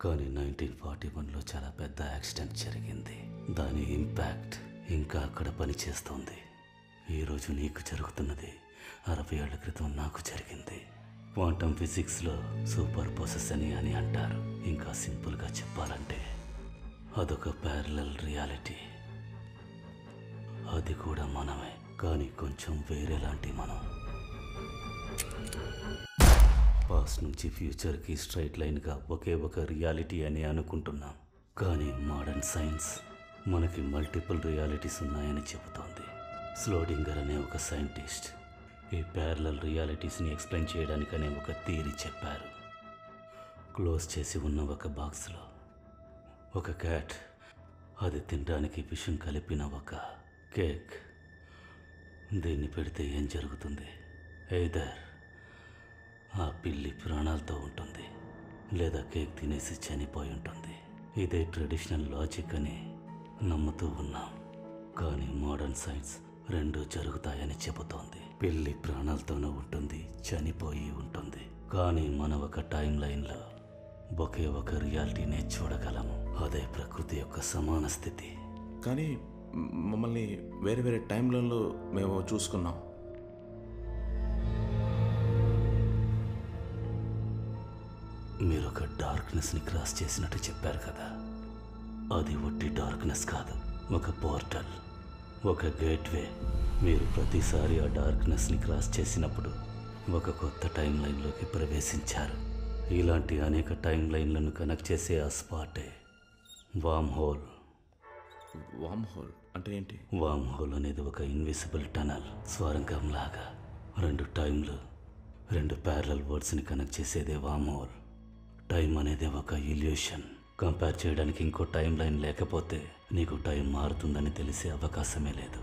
కానీ 1941లో చాలా పెద్ద యాక్సిడెంట్ జరిగింది. దాని ఇంపాక్ట్ ఇంకా అక్కడ పనిచేస్తోంది. ఈరోజు నీకు జరుగుతున్నది 60 ఏళ్ల క్రితం నాకు జరిగింది. క్వాంటమ్ ఫిజిక్స్లో సూపర్ పొసెస్ అని అంటారు. ఇంకా సింపుల్గా చెప్పాలంటే అదొక ప్యారలల్ రియాలిటీ. అది కూడా మనమే, కానీ కొంచెం వేరేలాంటి మనం. పాస్ట్ నుంచి ఫ్యూచర్కి స్ట్రైట్ లైన్గా ఒకే ఒక రియాలిటీ అని అనుకుంటున్నాం. కానీ మోడర్న్ సైన్స్ మనకి మల్టిపుల్ రియాలిటీస్ ఉన్నాయని చెబుతోంది. స్లోడింగర్ అనే ఒక సైంటిస్ట్ ఈ ప్యారలల్ రియాలిటీస్ని ఎక్స్ప్లెయిన్ చేయడానికనే ఒక థియరీ చెప్పారు. క్లోజ్ చేసి ఉన్న ఒక బాక్స్లో ఒక క్యాట్, అది తినడానికి విషం కలిపిన ఒక కేక్. దీన్ని పెడితే ఏం జరుగుతుంది? ఎయిదర్ ఆ పిల్లి ప్రాణాలతో ఉంటుంది, లేదా కేక్ తినేసి చనిపోయి ఉంటుంది. ఇదే ట్రెడిషనల్ లాజిక్ అని నమ్ముతూ ఉన్నాం. కానీ మోడర్న్ సైన్స్ రెండు జరుగుతాయని చెబుతోంది. పిల్లి ప్రాణాలతోనూ ఉంటుంది, చనిపోయి ఉంటుంది. కానీ మనం ఒక టైం లైన్లో ఒకే ఒక రియాలిటీనే చూడగలము. అదే ప్రకృతి యొక్క సమాన స్థితి. కానీ మమ్మల్ని వేరే వేరే టైంలలో మేము చూసుకున్నాం. మీరు ఒక డార్క్నెస్ని క్రాస్ చేసినట్టు చెప్పారు కదా. అది ఒట్టి డార్క్నెస్ కాదు, ఒక పోర్టల్, ఒక గేట్వే. మీరు ప్రతిసారి ఆ డార్క్నెస్ని క్రాస్ చేసినప్పుడు ఒక కొత్త టైం లైన్లోకి ప్రవేశించారు. ఇలాంటి అనేక టైం లైన్లను కనెక్ట్ చేసే ఆ స్పాటే వామ్ హోల్. వామ్ హోల్ అంటే ఏంటి? వామ్ హోల్ అనేది ఒక ఇన్విజిబుల్ టనల్, స్వరంగం లాగా. రెండు టైంలు, రెండు ప్యారలల్ వర్డ్స్ని కనెక్ట్ చేసేదే వామ్ హోల్. టైం అనేది ఒక ఇల్యూషన్. కంపేర్ చేయడానికి ఇంకో టైం లైన్ లేకపోతే నీకు టైం మారుతుందని తెలిసే అవకాశమే లేదు.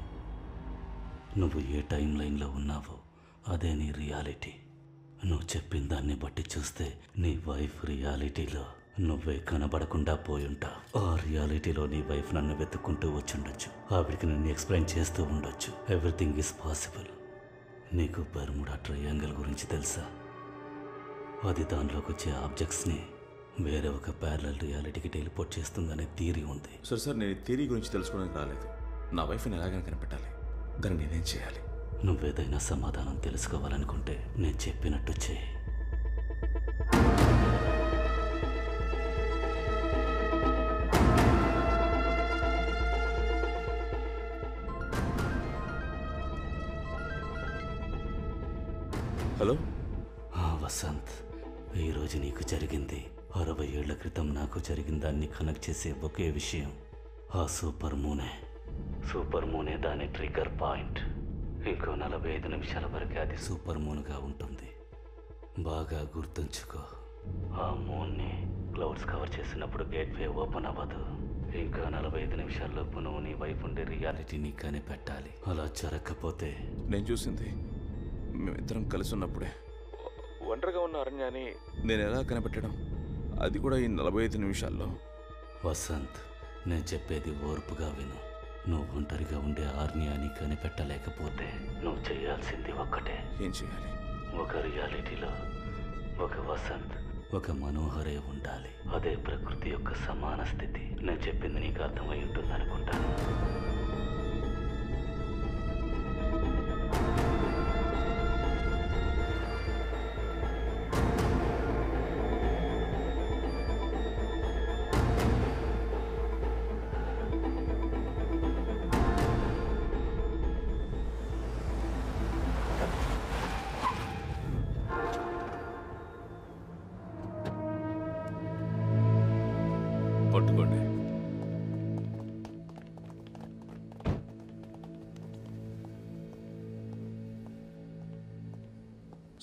నువ్వు ఏ టైం లైన్లో ఉన్నావో అదే నీ రియాలిటీ. నువ్వు చెప్పిన దాన్ని బట్టి చూస్తే నీ వైఫ్ రియాలిటీలో నువ్వే కనబడకుండా పోయుంటావు. ఆ రియాలిటీలో నీ వైఫ్ నన్ను వెతుక్కుంటూ వచ్చుండొచ్చు. ఆవిడికి నన్ను ఎక్స్ప్లెయిన్ చేస్తూ ఉండొచ్చు. Everything is possible. నీకు బెర్ముడా ట్రయాంగిల్ గురించి తెలుసా? అది దానిలోకి వచ్చే ఆబ్జెక్ట్స్ని వేరే ఒక ప్యారలల్ రియాలిటీకి టెలిపోర్ట్ చేస్తుందనే థియరీ ఉంది. సార్ నేను ఈ థియరీ గురించి తెలుసుకోవడానికి రాలేదు. నా వైఫ్ని ఎలాగైనా కనిపెట్టాలి. దాన్ని నేనేం చేయాలి? నువ్వేదైనా సమాధానం తెలుసుకోవాలనుకుంటే నేను చెప్పినట్టు చేయి. హలో వసంత్, ఈరోజు నీకు జరిగింది 60 ఏళ్ల క్రితం నాకు జరిగిన దాన్ని కనెక్ట్ చేసే ఒకే విషయం. ఆ సూపర్ మూనే దాని ట్రిగర్ పాయింట్. ఇంకో 45 నిమిషాల వరకు అది సూపర్ మూన్గా ఉంటుంది. బాగా గుర్తుంచుకో, ఆ మూన్ని క్లౌడ్స్ కవర్ చేసినప్పుడు గేట్వే ఓపెన్ అవ్వదు. ఇంకా 45 నిమిషాల్లోపు నువ్వు నీ వైపు ఉండే రియాలిటీని కనిపెట్టాలి. అలా జరగకపోతే నేను చూసింది మేమిద్దరం కలిసి ఉన్నప్పుడే ఒంటరిగా ఉన్న అరణ్యాన్ని నేను ఎలా కనిపెట్టడం, అది కూడా ఈ 45 నిమిషాల్లో. వసంత్, నేను చెప్పేది ఓర్పుగా విను. నువ్వు ఒంటరిగా ఉండే అరణ్యాన్ని కనిపెట్టలేకపోతే నువ్వు చేయాల్సింది ఒక్కటే. ఏం చేయాలి? ఒక రియాలిటీలో ఒక వసంత్, ఒక మనోహరే ఉండాలి. అదే ప్రకృతి యొక్క సమాన స్థితి. నేను చెప్పింది నీకు అర్థమై ఉంటుంది అనుకుంటాను. పట్టుకోండి.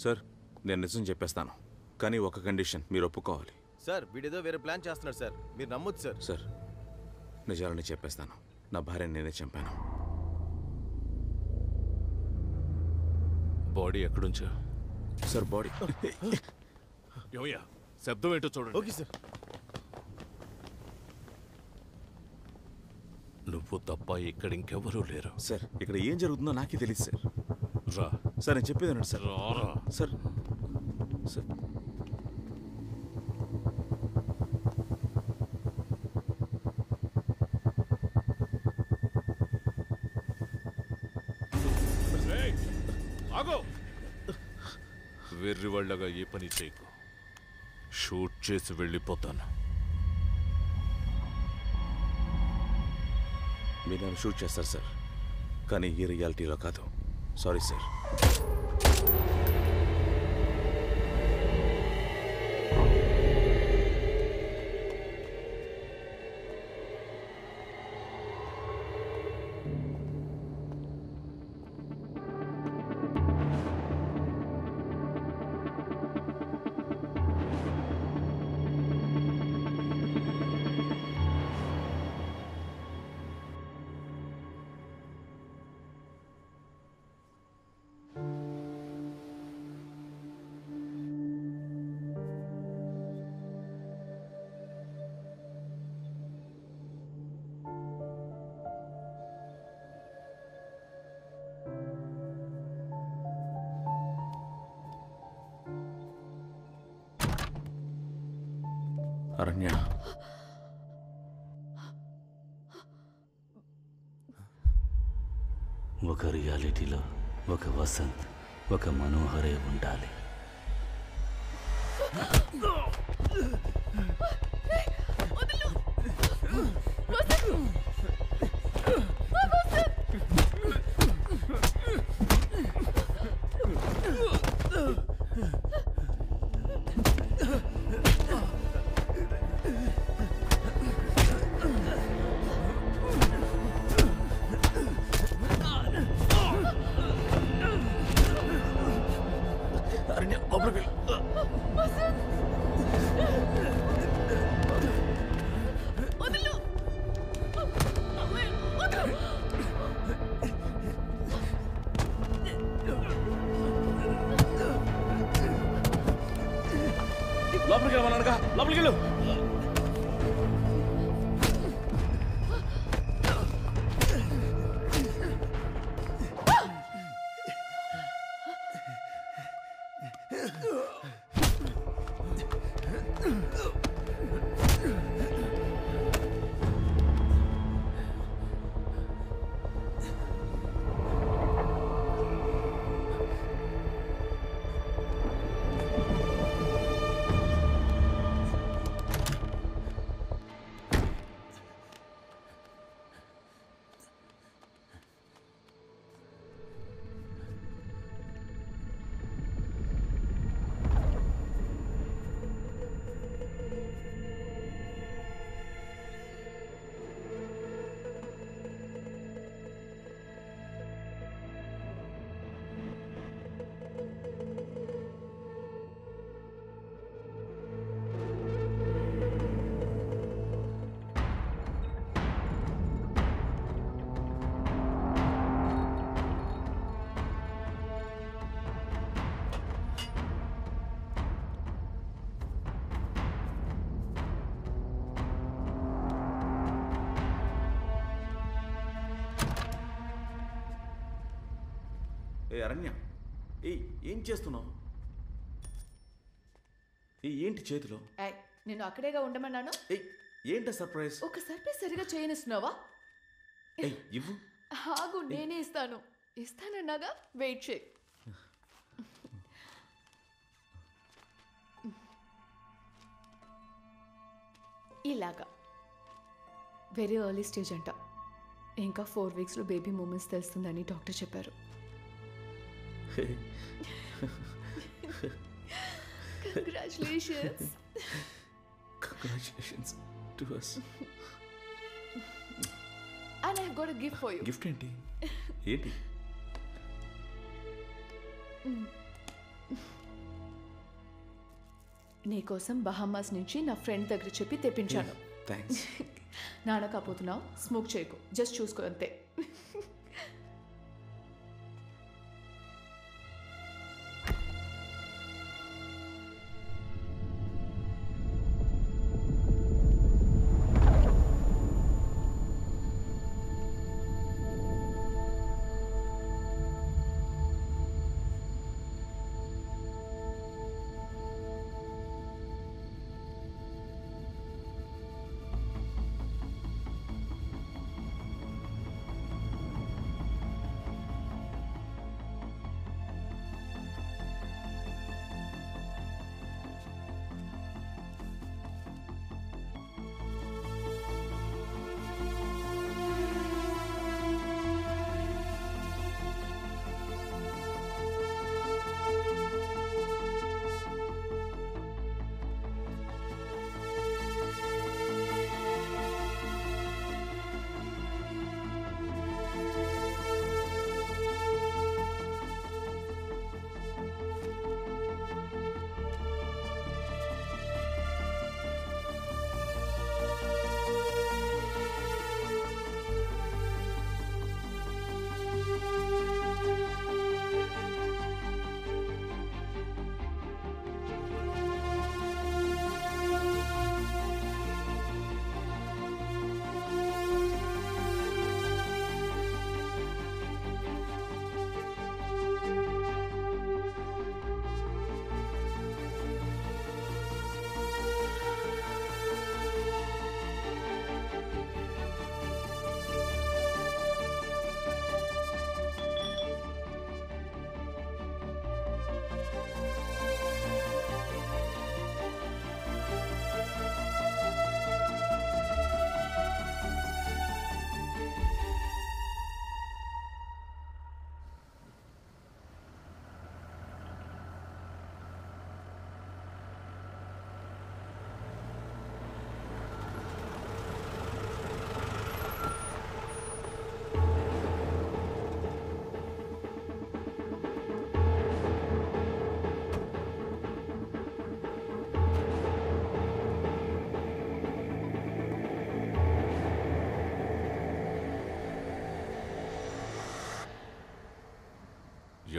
సార్, నేను నిజం చెప్పేస్తాను, కానీ ఒక కండిషన్, మీరు ఒప్పుకోవాలి. సార్, వీడేదో వేరే ప్లాన్ చేస్తున్నాడు సార్, మీరు నమ్మొచ్చు సార్. సార్, నిజాలని చెప్పేస్తాను. నా భార్యని నేనే చంపాను. బాడీ ఎక్కడుంచా? సార్, బాడీ ఏమయ్యా, శబ్దం ఏంటో చూడండి. Okay sir. నువ్వు తప్ప ఇక్కడ ఇంకెవరూ లేరు. సార్, ఇక్కడ ఏం జరుగుతుందో నాకే తెలియదు సార్. రా సార్, నేను చెప్పేది సార్. రారా సార్. సార్, ఆగో, వెర్రివాళ్ళగా ఏ పని చేయకు. షూట్ చేసి వెళ్ళిపోతాను. మీరు నన్ను షూట్ చేస్తారు సార్, కానీ ఈ రియాలిటీలో కాదు. Sorry sir. అరణ్య, ఒక రియాలిటీలో ఒక వసంత్, ఒక మనోహరే ఉండాలి. లోపలికి వెళ్ళమన్నానుగా, లోపలికి వెళ్ళు. ఏ అరణ్య, ఏం చేస్తున్నావు? ఏంటి చేతిలో? నేను అక్కడేగా ఉండమన్నాను. ఏంట సర్ప్రైజ్? ఒక సర్ప్రైజ్ సరిగా చేయనిస్తున్నావా? ఇవ్వు. ఆగు, నేనే ఇస్తాను. ఇస్తానన్నాగా, వెయిట్ చేయి. ఇలాగా వెరీ ఎర్లీ స్టేజ్ అంట. ఇంకా 4 వీక్స్లో బేబీ మూమెంట్స్ తెలుస్తుందని డాక్టర్ చెప్పారు. Congratulations. Congratulations to us. And I've got a gift for you. Gift ఏంటి? ఏంటి? నీకోసం బహామాస్ నుంచి నా ఫ్రెండ్ దగ్గర చెప్పి తెప్పించాను. థ్యాంక్స్. నానకపోతున్నావు, స్మోక్ చేయకు, జస్ట్ చూసుకో అంతే.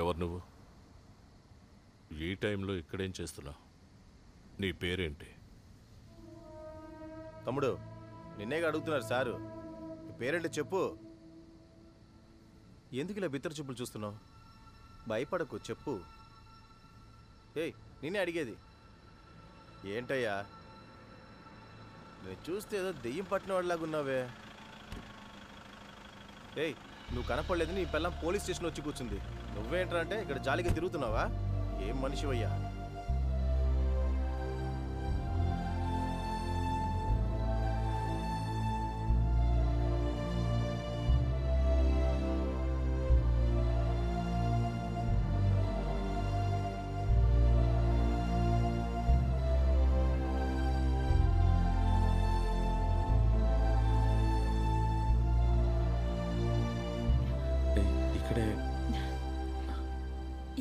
ఎవరు నువ్వు? ఈ టైంలో ఇక్కడేం చేస్తున్నావు? నీ పేరేంటి? తమ్ముడు, నిన్నేగా అడుగుతున్నారు సారు. నీ పేరేంటి చెప్పు. ఎందుకు ఇలా బిత్తర చూపులు చూస్తున్నావు? భయపడకు, చెప్పు. ఏయ్, నిన్నే అడిగేది. ఏంటయ్యా, నేను చూస్తే ఏదో దెయ్యం పట్టిన వాడిలాగా ఉన్నావే. ఏయ్, నువ్వు కనపడలేదు, నీ పిల్లం పోలీస్ స్టేషన్ వచ్చి కూర్చుంది. నువ్వేంట్రా అంటే ఇక్కడ జాలిగా తిరుగుతున్నావా? ఏం మనిషివయ్యా?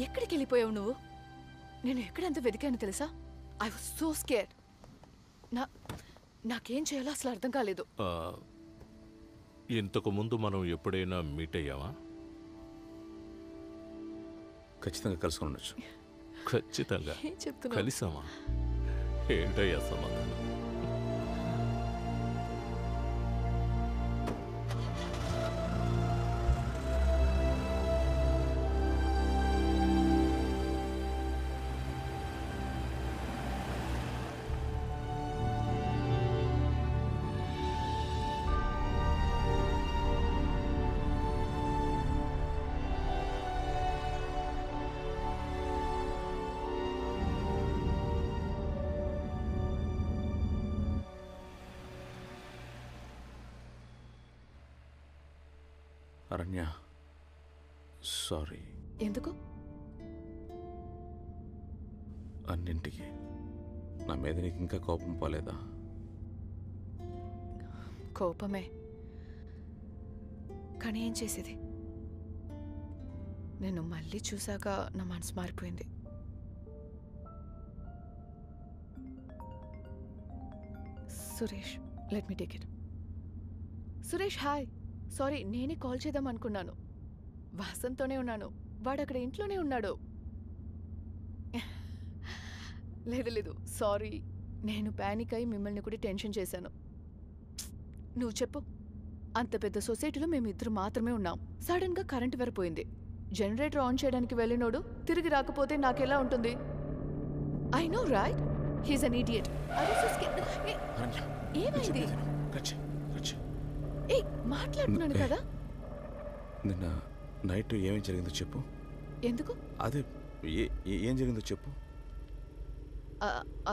ఎక్కడికి వెళ్ళిపోయావు నువ్వు? నేను ఎక్కడంత వెతికాను తెలుసా? I was so scared. నాకేం చేయాలో అసలు అర్థం కాలేదు. ఇంతకు ముందు మనం ఎప్పుడైనా మీట్ అయ్యావా? ఖచ్చితంగా కలుసుకొని ఉండొచ్చు. ఖచ్చితంగా కలిసామా? ఏంటయ్యా సమాధానం? అరణ్య సారీ. ఎందుకు? అన్నింటికి నా మీద నీకు ఇంకా కోపం పోలేదా? కోపమే, కానీ ఏం చేసేది? నేను మళ్ళీ చూశాక నా మనసు మారిపోయింది. Suresh, let me take it. Suresh hi. Sorry, నేనే కాల్ చేద్దాం అనుకున్నాను. వాసంతోనే ఉన్నాను. వాడు అక్కడ ఇంట్లోనే ఉన్నాడు. లేదు సారీ, నేను ప్యానిక్ అయి మిమ్మల్ని కూడా టెన్షన్ చేశాను. నువ్వు చెప్పు. అంత పెద్ద సొసైటీలో మేమిద్దరు మాత్రమే ఉన్నాం. సడన్గా కరెంట్ వెరపోయింది. జనరేటర్ ఆన్ చేయడానికి వెళ్ళినోడు తిరిగి రాకపోతే నాకెలా ఉంటుంది? I know right, he's an idiot. ఏమైంది? ఏ మాట్లాడుతున్నాను కదా. నిన్న నైట్ ఏమేం జరిగిందో చెప్పు. ఎందుకు? అదే ఏం జరిగిందో చెప్పు.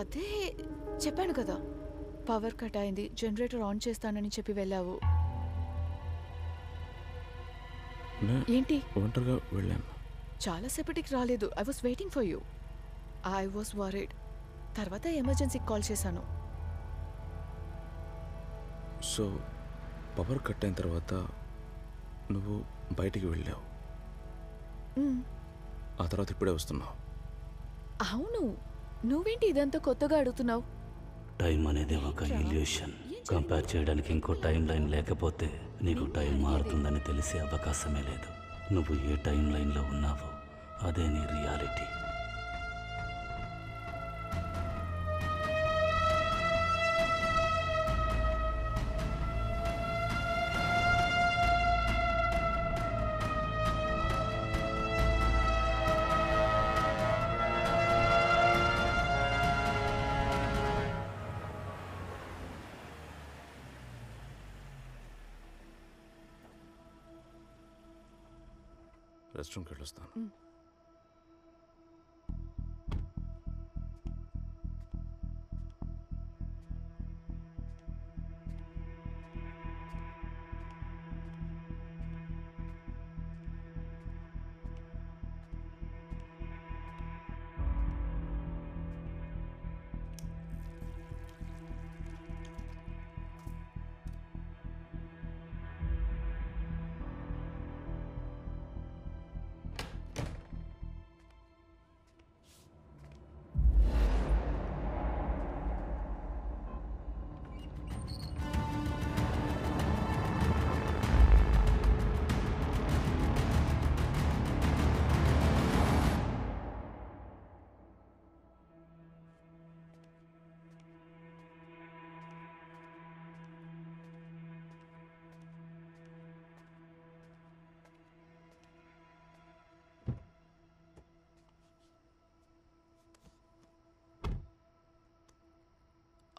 అదే చెప్పాను కదా, పవర్ కట్ అయింది, జనరేటర్ ఆన్ చేస్తానని చెప్పి వెళ్ళావు. ఏంటి? ఒంటరిగా వెళ్ళాను. చాలాసేపటికి రాలేదు. I was waiting for you. I was worried. తర్వాత ఎమర్జెన్సీకి కాల్ చేశాను. సో పవర్ కట్ అయిన తర్వాత నువ్వు బయటికి వెళ్ళావు. ఆ తర్వాత ఇప్పుడే వస్తున్నావు. అవును, నువ్వేంటి ఇదంతా కొత్తగా అడుగుతున్నావు? టైం అనేది ఒక ఇల్యూషన్. కంపేర్ చేయడానికి ఇంకో టైం లైన్ లేకపోతే నీకు టైం మారుతుందని తెలిసే అవకాశమే లేదు. నువ్వు ఏ టైం లైన్లో ఉన్నావో అదే నీ రియాలిటీ. రెస్ట్ రూమ్కి వెళ్ళొస్తాను.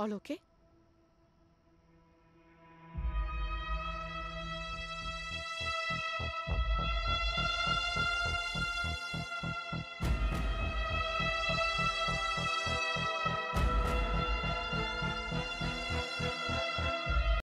All okay?